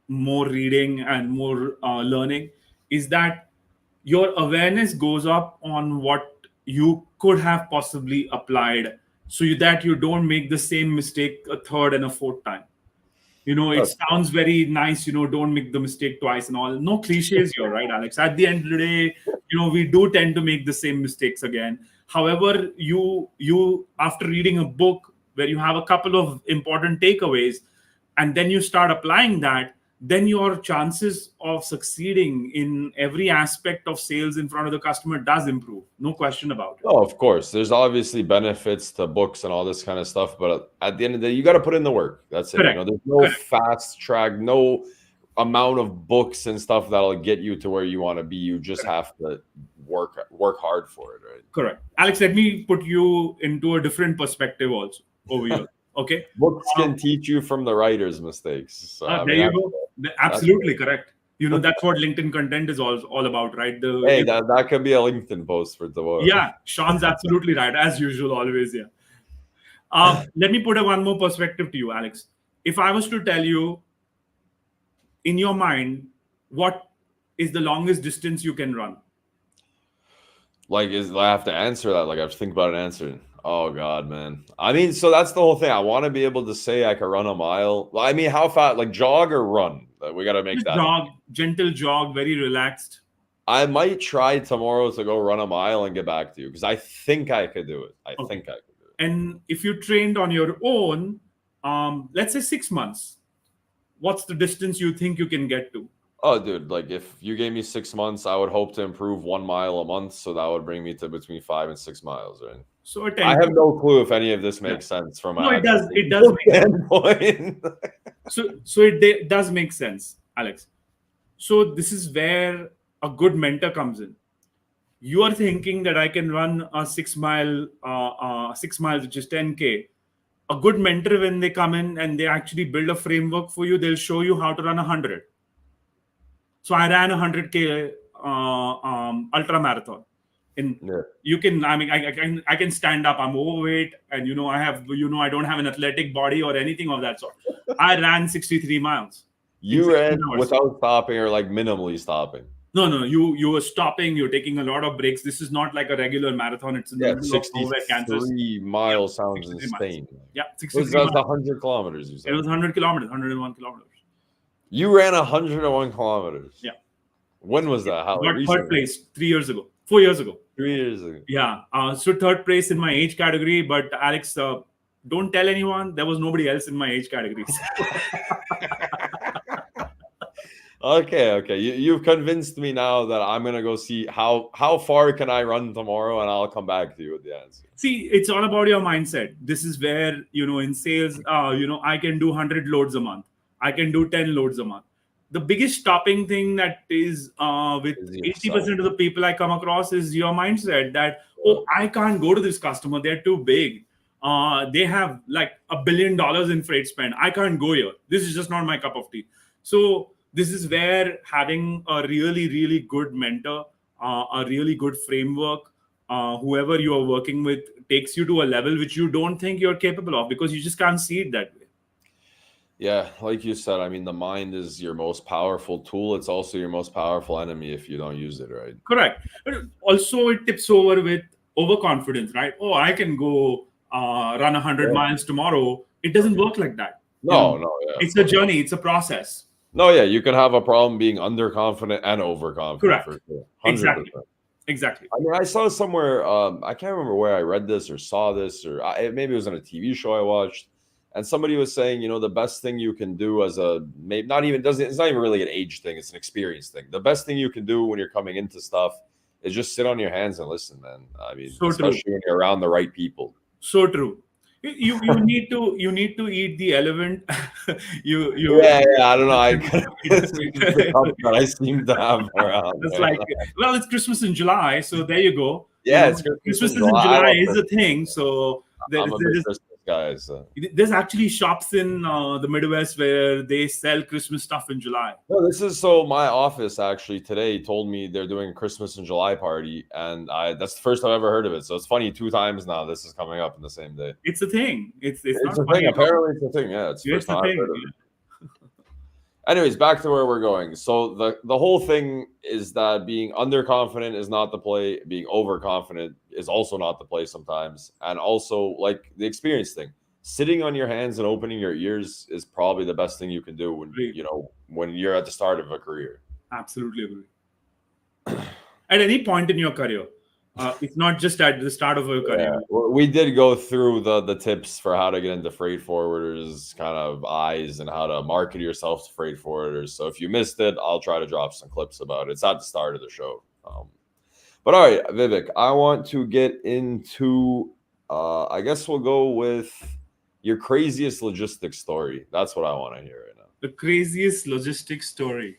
more reading and more learning, is that your awareness goes up on what you could have possibly applied, so that you don't make the same mistake a third and a fourth time. It That's sounds very nice, don't make the mistake twice and all. No cliches here, right, Alex? At the end of the day, we do tend to make the same mistakes again. However, you after reading a book where you have a couple of important takeaways, and then you start applying that, then your chances of succeeding in every aspect of sales in front of the customer does improve. No question about it. No, of course. There's obviously benefits to books and all this kind of stuff, but at the end of the day, you got to put in the work. That's it. Correct. There's no Correct. fast track, no amount of books and stuff that'll get you to where you want to be. You just Correct. have to work hard for it, Correct. Alex, let me put you into a different perspective also over right? here. Okay. Books can teach you from the writer's mistakes. So I There mean, you go. Absolutely correct. That's what LinkedIn content is all about, right? hey, that could be a LinkedIn post for tomorrow. Yeah, Sean's absolutely right, as usual, always. Yeah. Let me put one more perspective to you, Alex. If I was to tell you, in your mind, what is the longest distance you can run? Like, I have to answer that? Like, I have to think about an answer. Oh God, man. I mean, so that's the whole thing. I want to be able to say I can run a mile. Well, I mean, how fast? Like, jog or run? We got to make Just that. jog, gentle jog, very relaxed. I might try tomorrow to go run a mile and get back to you because I think I could do it. I Okay. think I could do it. And if you trained on your own, let's say 6 months, what's the distance you think you can get to? Oh, dude, like if you gave me 6 months, I would hope to improve 1 mile a month. So that would bring me to between 5 and 6 miles, right? So a I 10K. have no clue if any of this Yeah. makes sense from No, an it actual does. It does make sense. standpoint. So does make sense, Alex. So this is where a good mentor comes in. You are thinking that I can run a 6 mile, 6 miles, which is 10K. A good mentor, when they come in and they actually build a framework for you, they'll show you how to run 100. So I ran a 100K ultra marathon. In Yeah. you can, I mean, I can stand up. I'm overweight, and I don't have an athletic body or anything of that sort. I ran 63 miles in You 16 ran hours. without stopping or like minimally stopping. No, you were stopping. You're taking a lot of breaks. This is not like a regular marathon. It's in the Yeah, middle of nowhere, Kansas. 63 Yeah, miles sounds 63 miles. insane. Yeah, Was 63 that miles. 100 kilometers you It said? was 100 kilometers, 101 kilometers. You ran 101 kilometers. Yeah. When was that? How Got third recently? place 3 years ago, 4 years ago. 3 years ago. Yeah. So third place in my age category. But Alex, don't tell anyone. There was nobody else in my age categories. Okay. You've convinced me now that I'm gonna go see how far can I run tomorrow, and I'll come back to you with the answer. See, it's all about your mindset. This is where, in sales, I can do 100 loads a month. I can do 10 loads a month. The biggest stopping thing that is with Is 80% of yourself. the people I come across is your mindset that, oh, I can't go to this customer. They're too big. They have like $1 billion in freight spend. I can't go here. This is just not my cup of tea. So this is where having a really, really good mentor, a really good framework, whoever you are working with takes you to a level which you don't think you're capable of because you just can't see it that way. Yeah, like you said, I mean, the mind is your most powerful tool. It's also your most powerful enemy if you don't use it right. Correct. But also, it tips over with overconfidence, right? Oh, I can go run 100 Yeah. miles tomorrow. It doesn't work like that. No, yeah. It's a journey. It's a process. No, yeah, you can have a problem being underconfident and overconfident Correct. for sure. 100%. Exactly. I mean, I saw somewhere, I can't remember where I read this or saw this, or maybe it was on a TV show I watched, and somebody was saying, the best thing you can do as maybe not even it's not even really an age thing, it's an experience thing. The best thing you can do when you're coming into stuff is just sit on your hands and listen, man. I mean, So especially true. when you're around the right people. So true. You need to eat the elephant. Yeah, I don't know. It's the cup that I seem to have around. It's like, well, it's Christmas in July, so there you go. Yeah, it's Christmas in in July. July is a thing. So I'm a big Christmas guy. So. There's actually shops in the Midwest where they sell Christmas stuff in July. No, this is so. My office actually today told me they're doing a Christmas in July party, and that's the first I've ever heard of it. So it's funny, 2 times now this is coming up in the same day. It's a thing. It's not a funny thing. at all. Apparently, it's a thing. Yeah, it's the first time I've heard of it. Anyways, back to where we're going. So the whole thing is that being underconfident is not the play. Being overconfident is also not the play sometimes. And also, like the experience thing, sitting on your hands and opening your ears is probably the best thing you can do when you're at the start of a career. Absolutely agree. At any point in your career, it's not just at the start of your career. Well, we did go through the tips for how to get into freight forwarders, kind of eyes, and how to market yourself to freight forwarders. So if you missed it, I'll try to drop some clips about it. It's at the start of the show. But all right, Vivek, I want to get into, I guess we'll go with your craziest logistics story. That's what I want to hear right now. The craziest logistics story.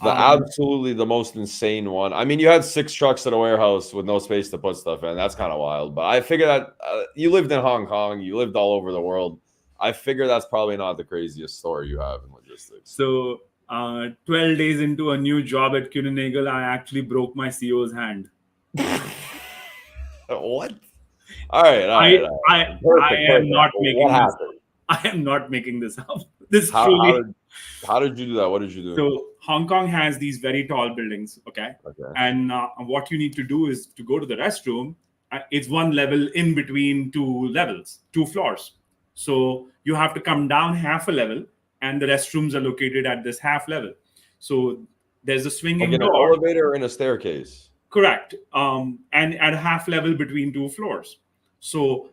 Absolutely the most insane one. I mean, you had 6 trucks at a warehouse with no space to put stuff in. That's kind of wild. But I figure that you lived in Hong Kong. You lived all over the world. I figure that's probably not the craziest story you have in logistics. So 12 days into a new job at Kuehne+Nagel, I actually broke my CEO's hand. What? All right. I am not making what this. happened? I am not making this up. How did you do that? What did you do? So Hong Kong has these very tall buildings, okay? And what you need to do is to go to the restroom. It's one level in between 2 levels, 2 floors. So you have to come down half a level, and the restrooms are located at this half level. So there's a swinging like in door. An elevator or in a staircase? Correct. And at half level between 2 floors. So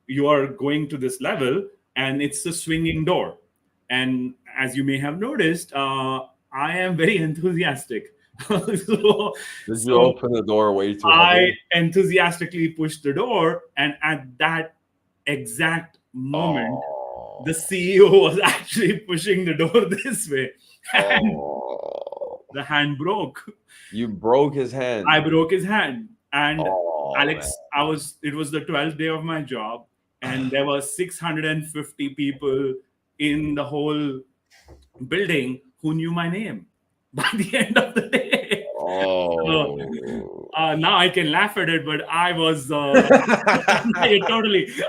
you are going to this level, and it's a swinging door. And as you may have noticed, I am very enthusiastic so, Did you so open the door way too I heavily? enthusiastically pushed the door, and at that exact moment, the Oh, CEO was actually pushing the door this way, and oh, the hand broke. you broke his I hand. broke his hand. And Oh man. Alex, it was the 12th day of my job, and there were 650 people in the whole building who knew my name by the end of the day. So, Oh. now I can laugh at it, but I was totally.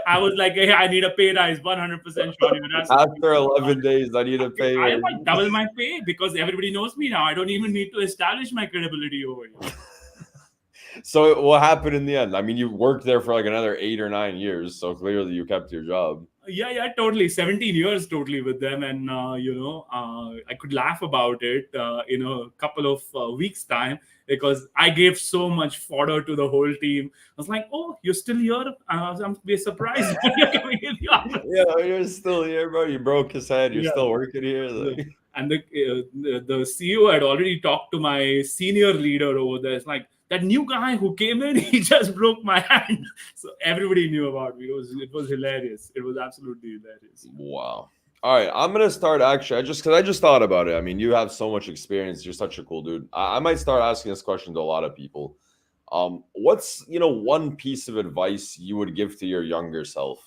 I was like, hey, I need a pay rise, 100% sure. You're absolutely After right. 11 days, I need a pay I raise. want double my pay because everybody knows me now. I don't even need to establish my credibility over here. So what happened in the end? I mean, you worked there for like another 8 or 9 years, so clearly you kept your job. Yeah, totally. 17 years totally with them. And, I could laugh about it in a couple of weeks' time because I gave so much fodder to the whole team. I was like, oh, you're still here? I'm be surprised when you're coming in the office. Yeah, you're still here, bro. You broke his head. You're Yeah. still working here. Yeah. Like, And the CEO had already talked to my senior leader over there. It's like that new guy who came in, he just broke my hand. So everybody knew about me. It was hilarious. It was absolutely hilarious. wow. All right, I'm gonna start actually. I just thought about it. I mean, you have so much experience. You're such a cool dude. I might start asking this question to a lot of people. What's one piece of advice you would give to your younger self?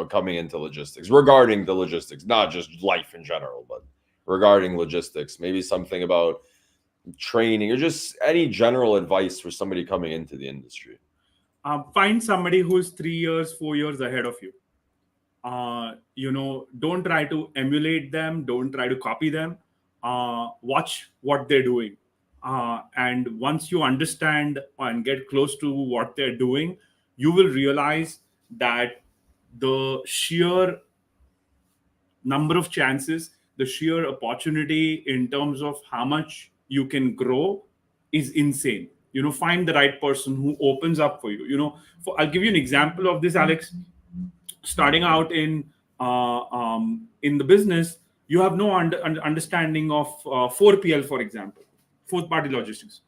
Coming into logistics, regarding the logistics, not just life in general, but regarding logistics. Maybe something about training or just any general advice for somebody coming into the industry. Find somebody who's 3 years, 4 years ahead of you. Don't try to emulate them. Don't try to copy them. Watch what they're doing. And once you understand and get close to what they're doing, you will realize that the sheer number of chances, the sheer opportunity in terms of how much you can grow is insane. Find the right person who opens up for you. I'll give you an example of this, Alex. Starting out in the business, you have no understanding of 4PL, for example, fourth party logistics.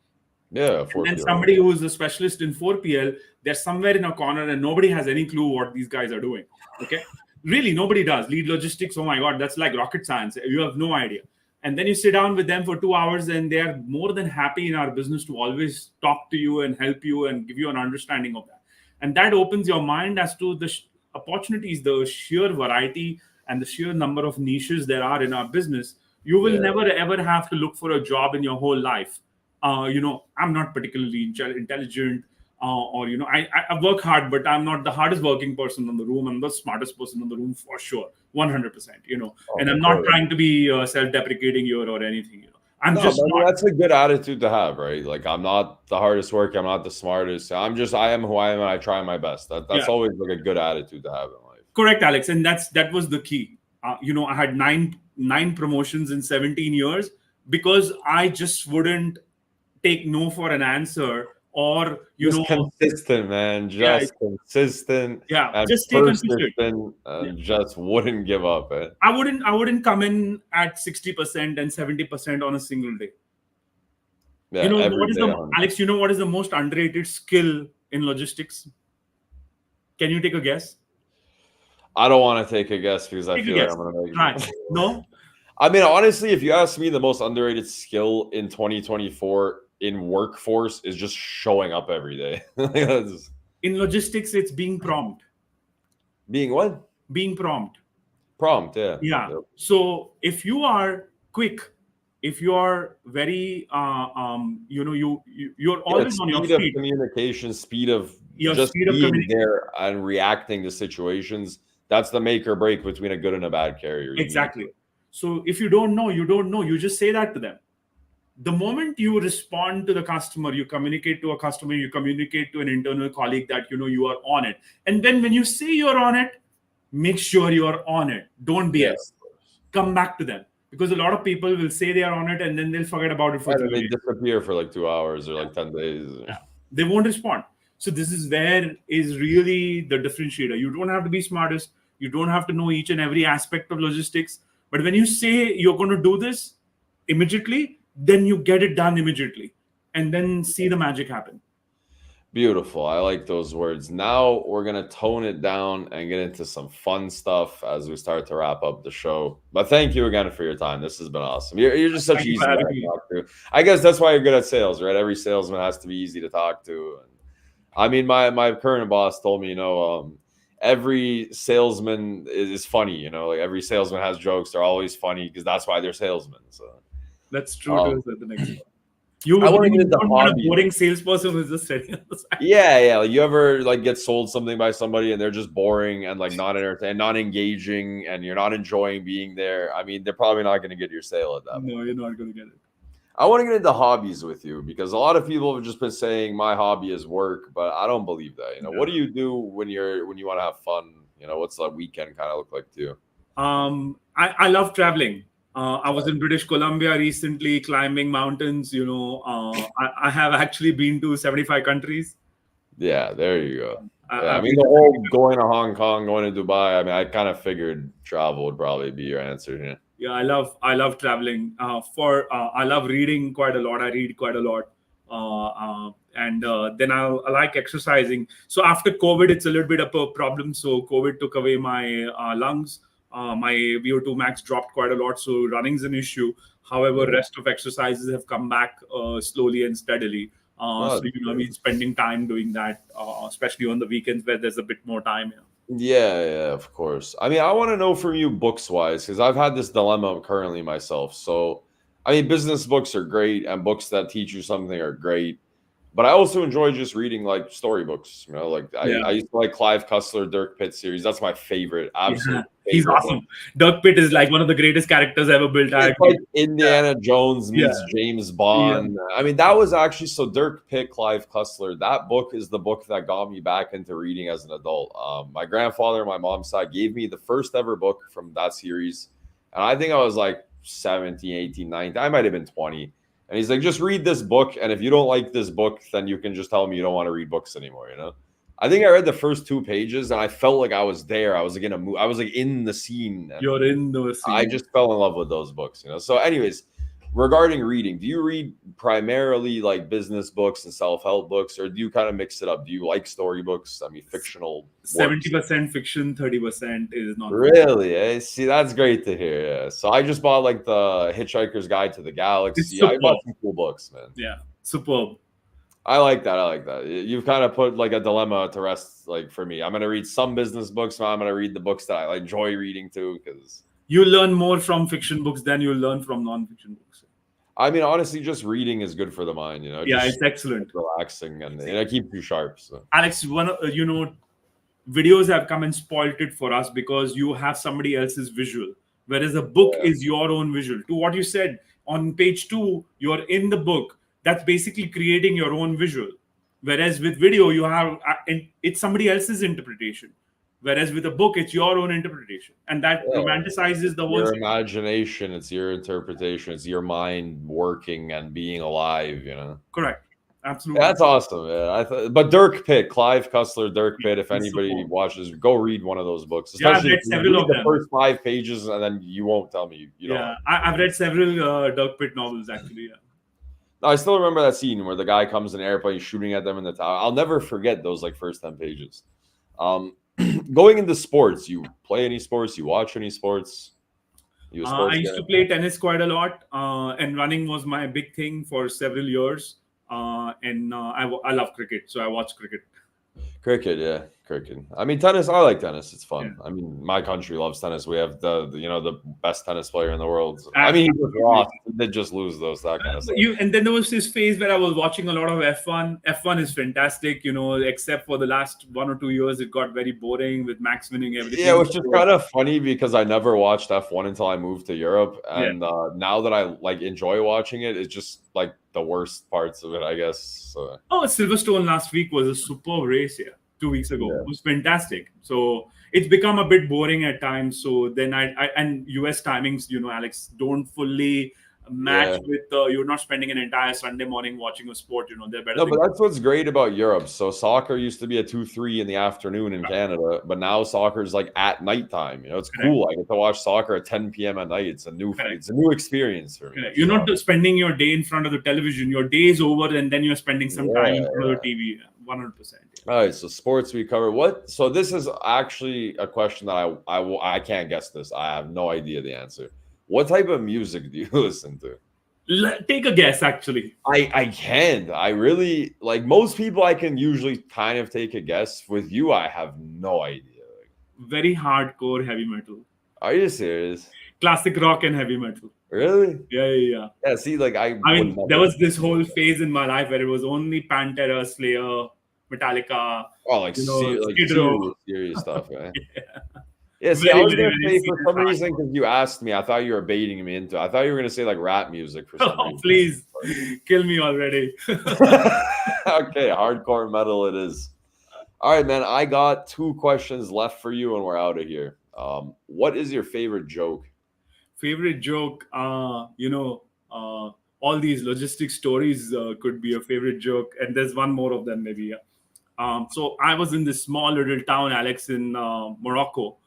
Yeah, And then 4 somebody who is a specialist in 4PL, they're somewhere in a corner and nobody has any clue what these guys are doing. Okay. Really, nobody does. Lead logistics, oh my God, that's like rocket science. You have no idea. And then you sit down with them for 2 hours and they're more than happy in our business to always talk to you and help you and give you an understanding of that. And that opens your mind as to the opportunities, the sheer variety and the sheer number of niches there are in our business. You will Yeah. never ever have to look for a job in your whole life. I'm not particularly intelligent, or I work hard, but I'm not the hardest working person in the room. I'm the smartest person in the room for sure, 100%. And I'm not Totally. trying to be self-deprecating here or anything. I'm No, just but I mean, not. that's a good attitude to have, right? Like, I'm not the hardest worker, I'm not the smartest. I am who I am, and I try my best. That's Yeah, always like a good attitude to have in life. correct, Alex, and that was the key. I had nine promotions in 17 years because I just wouldn't take no for an answer, or Just consistent, man. yeah, Just consistent and just stay consistent. persistent, Yeah. and just wouldn't give up. Eh? I wouldn't come in at 60% and 70% on a single day. Yeah, every What is day. the Alex? What is the most underrated skill in logistics? Can you take a guess? I don't want to take a guess because I Take a feel like guess. I'm gonna make Right? it. No. I mean, honestly, if you ask me, the most underrated skill in 2024 in workforce is just showing up every day. That's- In logistics, it's being prompt. Being what? Being prompt. Prompt, yeah. Yeah. Yep. So if you are quick, if you are very, you're Yeah, always on your speed of feet. communication, speed of Your just speed of being communication. there and reacting to situations. That's the make or break between a good and a bad carrier. You need Exactly. So if you don't know, you don't know. You just say that to them. The moment you respond to the customer, you communicate to a customer, you communicate to an internal colleague that you are on it. And then when you say you're on it, make sure you're on it. Don't yeah. BS. Come back to them, because a lot of people will say they are on it and then they'll forget about it for And 3 then they days. disappear for like 2 hours or like 10 days. Yeah. They won't respond. So this is where is really the differentiator. You don't have to be smartest. You don't have to know each and every aspect of logistics. But when you say you're going to do this immediately, then you get it done immediately. and then see the magic happen. Beautiful. I like those words. Now we're gonna tone it down and get into some fun stuff as we start to wrap up the show. But thank you again for your time. This has been awesome. You're just such Thank an you for easy guy having to me. talk to. I guess that's why you're good at sales, right? Every salesman has to be easy to talk to. And I mean, my current boss told me, every salesman is funny. Like every salesman has jokes. They're always funny because that's why they're salesmen. So That's true to um, a certain extent. You I want to get you into don't want a hobbies. boring salesperson who's just sitting on the side. Yeah. Like you ever like get sold something by somebody and they're just boring and like not entertaining, not engaging, and you're not enjoying being there. I mean, they're probably not going to get your sale at that No, point. you're not going to get it. I want to get into hobbies with you because a lot of people have just been saying my hobby is work, but I don't believe that. What do Yeah. you do when you want to have fun? What's the weekend kind of look like to you? I love traveling. I was in British Columbia recently, climbing mountains. I have actually been to 75 countries. Yeah, there you go. Yeah, I I've mean been the to whole 70. going to Hong Kong, going to Dubai. I mean, I kind of figured travel would probably be your answer here. Yeah, I love traveling. I love reading quite a lot. I read quite a lot, and then I like exercising. So after COVID, it's a little bit of a problem. So COVID took away my lungs. My VO2 max dropped quite a lot. So running's an issue. However, Yeah. rest of exercises have come back slowly and steadily. Oh, So that's I great. mean, spending time doing that, especially on the weekends where there's a bit more time. Yeah. Yeah, yeah, of course. I mean, I want to know from you books wise, because I've had this dilemma currently myself. So, I mean, business books are great and books that teach you something are great. But I also enjoy just reading like storybooks. Like I Yeah. used to like Clive Cussler, Dirk Pitt series. That's my favorite, Yeah, absolute he's favorite book. awesome. Dirk Pitt is like one of the greatest characters ever built. I It's agree. like Indiana Jones Yeah, meets James yeah, Bond. I mean, that was actually so Dirk Pitt, Clive Cussler. That book is the book that got me back into reading as an adult. My grandfather on my mom's side gave me the first ever book from that series. And I think I was like 17, 18, 19. I might have been 20. And he's like, just read this book. And if you don't like this book, then you can just tell me you don't want to read books anymore. I think I read the first 2 pages and I felt like I was there. I was like in a movie. I was like in the scene. And you're in the I scene. just fell in love with those books. So, anyways, regarding reading, do you read primarily like business books and self-help books, or do you kind of mix it up? Do you like storybooks? I mean, fictional works. 70% fiction, 30% is non-fiction. Really? See, that's great to hear. Yeah. So I just bought like the Hitchhiker's Guide to the It's Galaxy. I superb. bought some cool books, man. Yeah, superb. I like that. I like that. You've kind of put like a dilemma to rest. Like for me, I'm gonna read some business books, but I'm gonna read the books that I enjoy reading too, because You learn more from fiction books than you learn from non-fiction books. I mean, honestly, just reading is good for the mind. Yeah, Just it's excellent. relaxing and it keeps you sharp. So Alex, videos have come and spoiled it for us because you have somebody else's visual, whereas a book yeah, is your own visual. To what you said on page 2, you're in the book. That's basically creating your own visual. Whereas with video, you have it's somebody else's interpretation. Whereas with a book, it's your own interpretation, and that yeah, romanticizes it's the whole your story. imagination, it's your interpretation, it's your mind working and being alive. Correct. Yeah, Absolutely. that's awesome. Yeah, but Dirk Pitt, Clive Cussler, Dirk Pitt. If He's anybody superb. watches, go read one of those books. Yeah, I've Especially if read you several read of the them. first 5 pages, and then you won't tell me you don't Yeah, like. I've read several Dirk Pitt novels actually. Yeah. I still remember that scene where the guy comes in an airplane shooting at them in the tower. I'll never forget those like first 10 pages. Um, going into sports, you play any sports? You watch any sports? You a I sports used guy? to play tennis quite a lot, and running was my big thing for several years. And I love cricket, so I watch cricket. Cricket, yeah, cricket. I mean, tennis. I like tennis. It's Yeah, fun. I mean, my country loves tennis. We have the best tennis player in the world. I mean, he just absolutely. lost. He did just lose those that kind of stuff. And then there was this phase where I was watching a lot of F1. F1 is fantastic, except for the last 1 or 2 years, it got very boring with Max winning Yeah, everything. which is So, kind of funny because I never watched F1 until I moved to Europe, yeah. and now that I like enjoy watching it, it's just like the worst parts of it, I guess. So, Oh, Silverstone last week was a superb race here. 2 weeks ago, yeah. it was fantastic. So it's become a bit boring at times. So then I and US timings, Alex, don't fully match Yeah. with you're not spending an entire Sunday morning watching a sport. There are better No, but things. that's what's great about Europe. So soccer used to be at 2, 3 in the afternoon in Canada, but now soccer is like at nighttime. It's Correct. cool. I get to watch soccer at 10 p.m. at night. Correct. It's a new experience for me. Correct. You're not spending your day in front of the television. Your day is over, and then you're spending some time in front of the TV. 100%. All right, so sports we cover. What? So this is actually a question that I can't guess this. I have no idea the answer. What type of music do you listen to? Take a guess, actually. I can't. I really like most people. I can usually kind of take a guess. With you, I have no idea. Very hardcore heavy metal. Are you serious? Classic rock and heavy metal. Really? Yeah. Yeah. See, like I mean, there was this whole phase in my life where it was only Pantera, Slayer, Metallica. Oh, like serious stuff, right? Yeah, see, Very, I was very, gonna very say for some reason because you asked me, I thought you were baiting me into. I thought you were gonna say like rap music for some reason. Please, kill me already. Okay, hardcore metal it is. All right, man. I got 2 questions left for you, and we're out of here. What is your favorite joke? Favorite joke? All these logistic stories could be a favorite joke, and there's one more of them maybe. So I was in this small little town, Alex, in Morocco,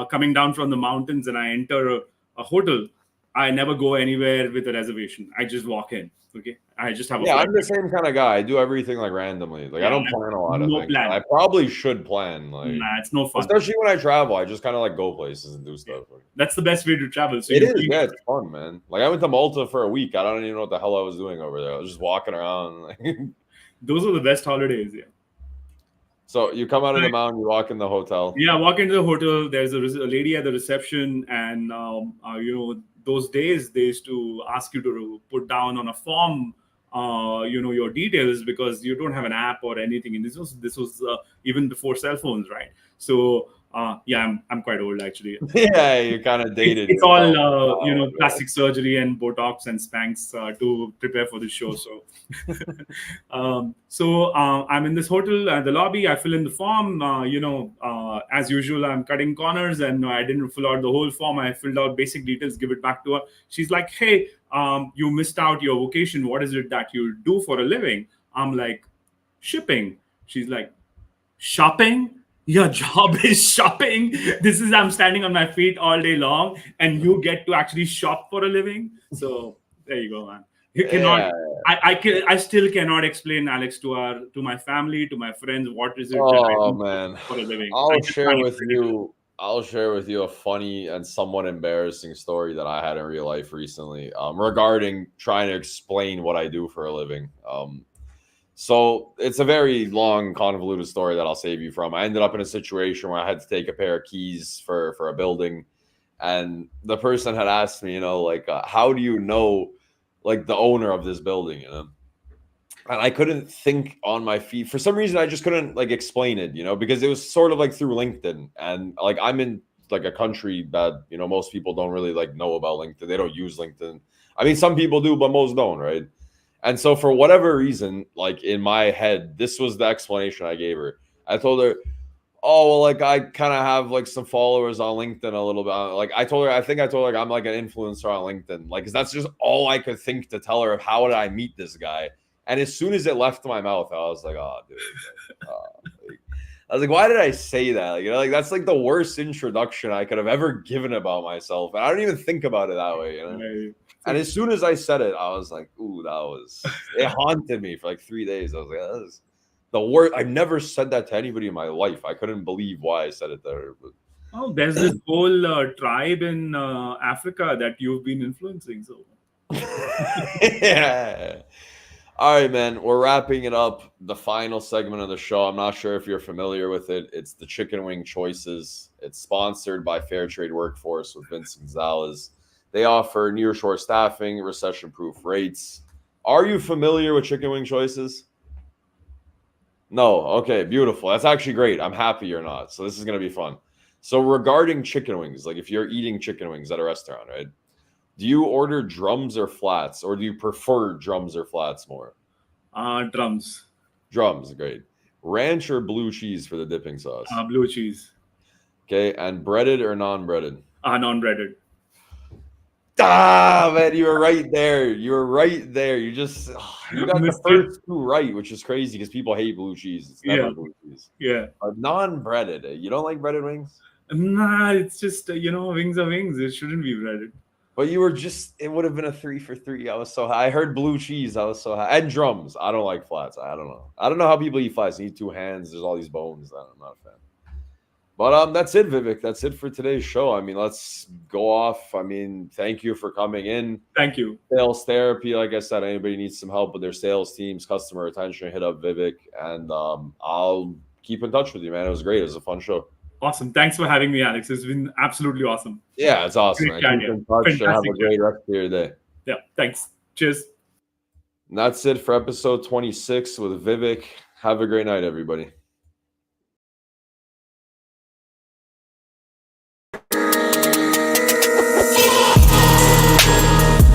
coming down from the mountains, and I enter a hotel. I never go anywhere with a reservation. I just walk in. Okay, I just have a flight. I'm the same kind of guy. I do everything like randomly. Like I don't plan a lot of things. Plan. I probably should plan. Like it's no fun. Especially when I travel, I just kind of like go places and do stuff. That's the best way to travel. So it is. Yeah, it's fun, man. Like I went to Malta for a week. I don't even know what the hell I was doing over there. I was just walking around. Like those are the best holidays. Yeah. So you come out of the mountain, you walk in the hotel. Yeah, walk into the hotel. There's a lady at the reception, and those days they used to ask you to put down on a form, your details because you don't have an app or anything. And this was even before cell phones, right? So I'm quite old actually. Yeah, you kind of dated. It's all plastic surgery and Botox and Spanx to prepare for the show. So, I'm in this hotel at the lobby. I fill in the form. As usual, I'm cutting corners, and I didn't fill out the whole form. I filled out basic details, give it back to her. She's like, "Hey, you missed out your vocation. What is it that you do for a living?" I'm like, "Shipping." She's like, "Shopping? Your job is shopping? I'm standing on my feet all day long, and you get to actually shop for a living." So there you go, man. You cannot. Yeah. I still cannot explain, Alex, to my family, to my friends, what is it that I do man. for a living. I'll share with you a funny and somewhat embarrassing story that I had in real life recently, regarding trying to explain what I do for a living. So it's a very long, convoluted story that I'll save you from. I ended up in a situation where I had to take a pair of keys for a building, and the person had asked me, how do you know, like, the owner of this building, And I couldn't think on my feet. For some reason, I just couldn't, like, explain it, because it was sort of like through LinkedIn. And, like, I'm in, like, a country that, most people don't really, like, know about LinkedIn. They don't use LinkedIn. I mean, some people do, but most don't, right? And so for whatever reason, like in my head, this was the explanation I gave her. I told her, "Oh, well, like I kind of have like some followers on LinkedIn a little bit." Like I told her I'm like an influencer on LinkedIn. Like, 'cause that's just all I could think to tell her of how did I meet this guy. And as soon as it left my mouth, I was like, "Oh, dude." I was like, why did I say that? Like that's like the worst introduction I could have ever given about myself. And I don't even think about it that way, Right. And as soon as I said it, I was like, ooh, it haunted me for like 3 days. I was like, that is the worst. I've never said that to anybody in my life. I couldn't believe why I said it there. But... Oh, there's this whole tribe in Africa that you've been influencing. So, yeah. All right, man. We're wrapping it up. The final segment of the show. I'm not sure if you're familiar with it. It's the Chicken Wing Choices. It's sponsored by Fair Trade Workforce with Vince Gonzalez. They offer nearshore staffing, recession-proof rates. Are you familiar with Chicken Wing Choices? No. Okay, beautiful. That's actually great. I'm happy you're not. So this is going to be fun. So regarding chicken wings, like if you're eating chicken wings at a restaurant, right? Do you order drums or flats, or do you prefer drums or flats more? Drums. Drums, great. Ranch or blue cheese for the dipping sauce? Blue cheese. Okay, and breaded or non-breaded? Non-breaded. Ah, man, you were right there. You were right there. You just you got the Missed it. first two right, which is crazy because people hate blue cheese. It's never Yeah. blue cheese. Yeah. Non-breaded. You don't like breaded wings? Nah, it's just wings are wings. It shouldn't be breaded. But you were just, it would have been a 3 for 3. I was so high. I heard blue cheese. I was so high. And drums. I don't like flats. I don't know. I don't know how people eat flats. You need two hands. There's all these bones. I'm not a fan. But that's it, Vivek. That's it for today's show. I mean, let's go off. I mean, thank you for coming in. Thank you. Sales therapy, like I said, anybody needs some help with their sales teams, customer retention, hit up Vivek. And I'll keep in touch with you, man. It was great. It was a fun show. Awesome. Thanks for having me, Alex. It's been absolutely awesome. Yeah, it's awesome, Great man. chat, Keep yeah. in touch and have a Fantastic great chat. rest of your day. Yeah, thanks. Cheers. And that's it for episode 26 with Vivek. Have a great night, everybody.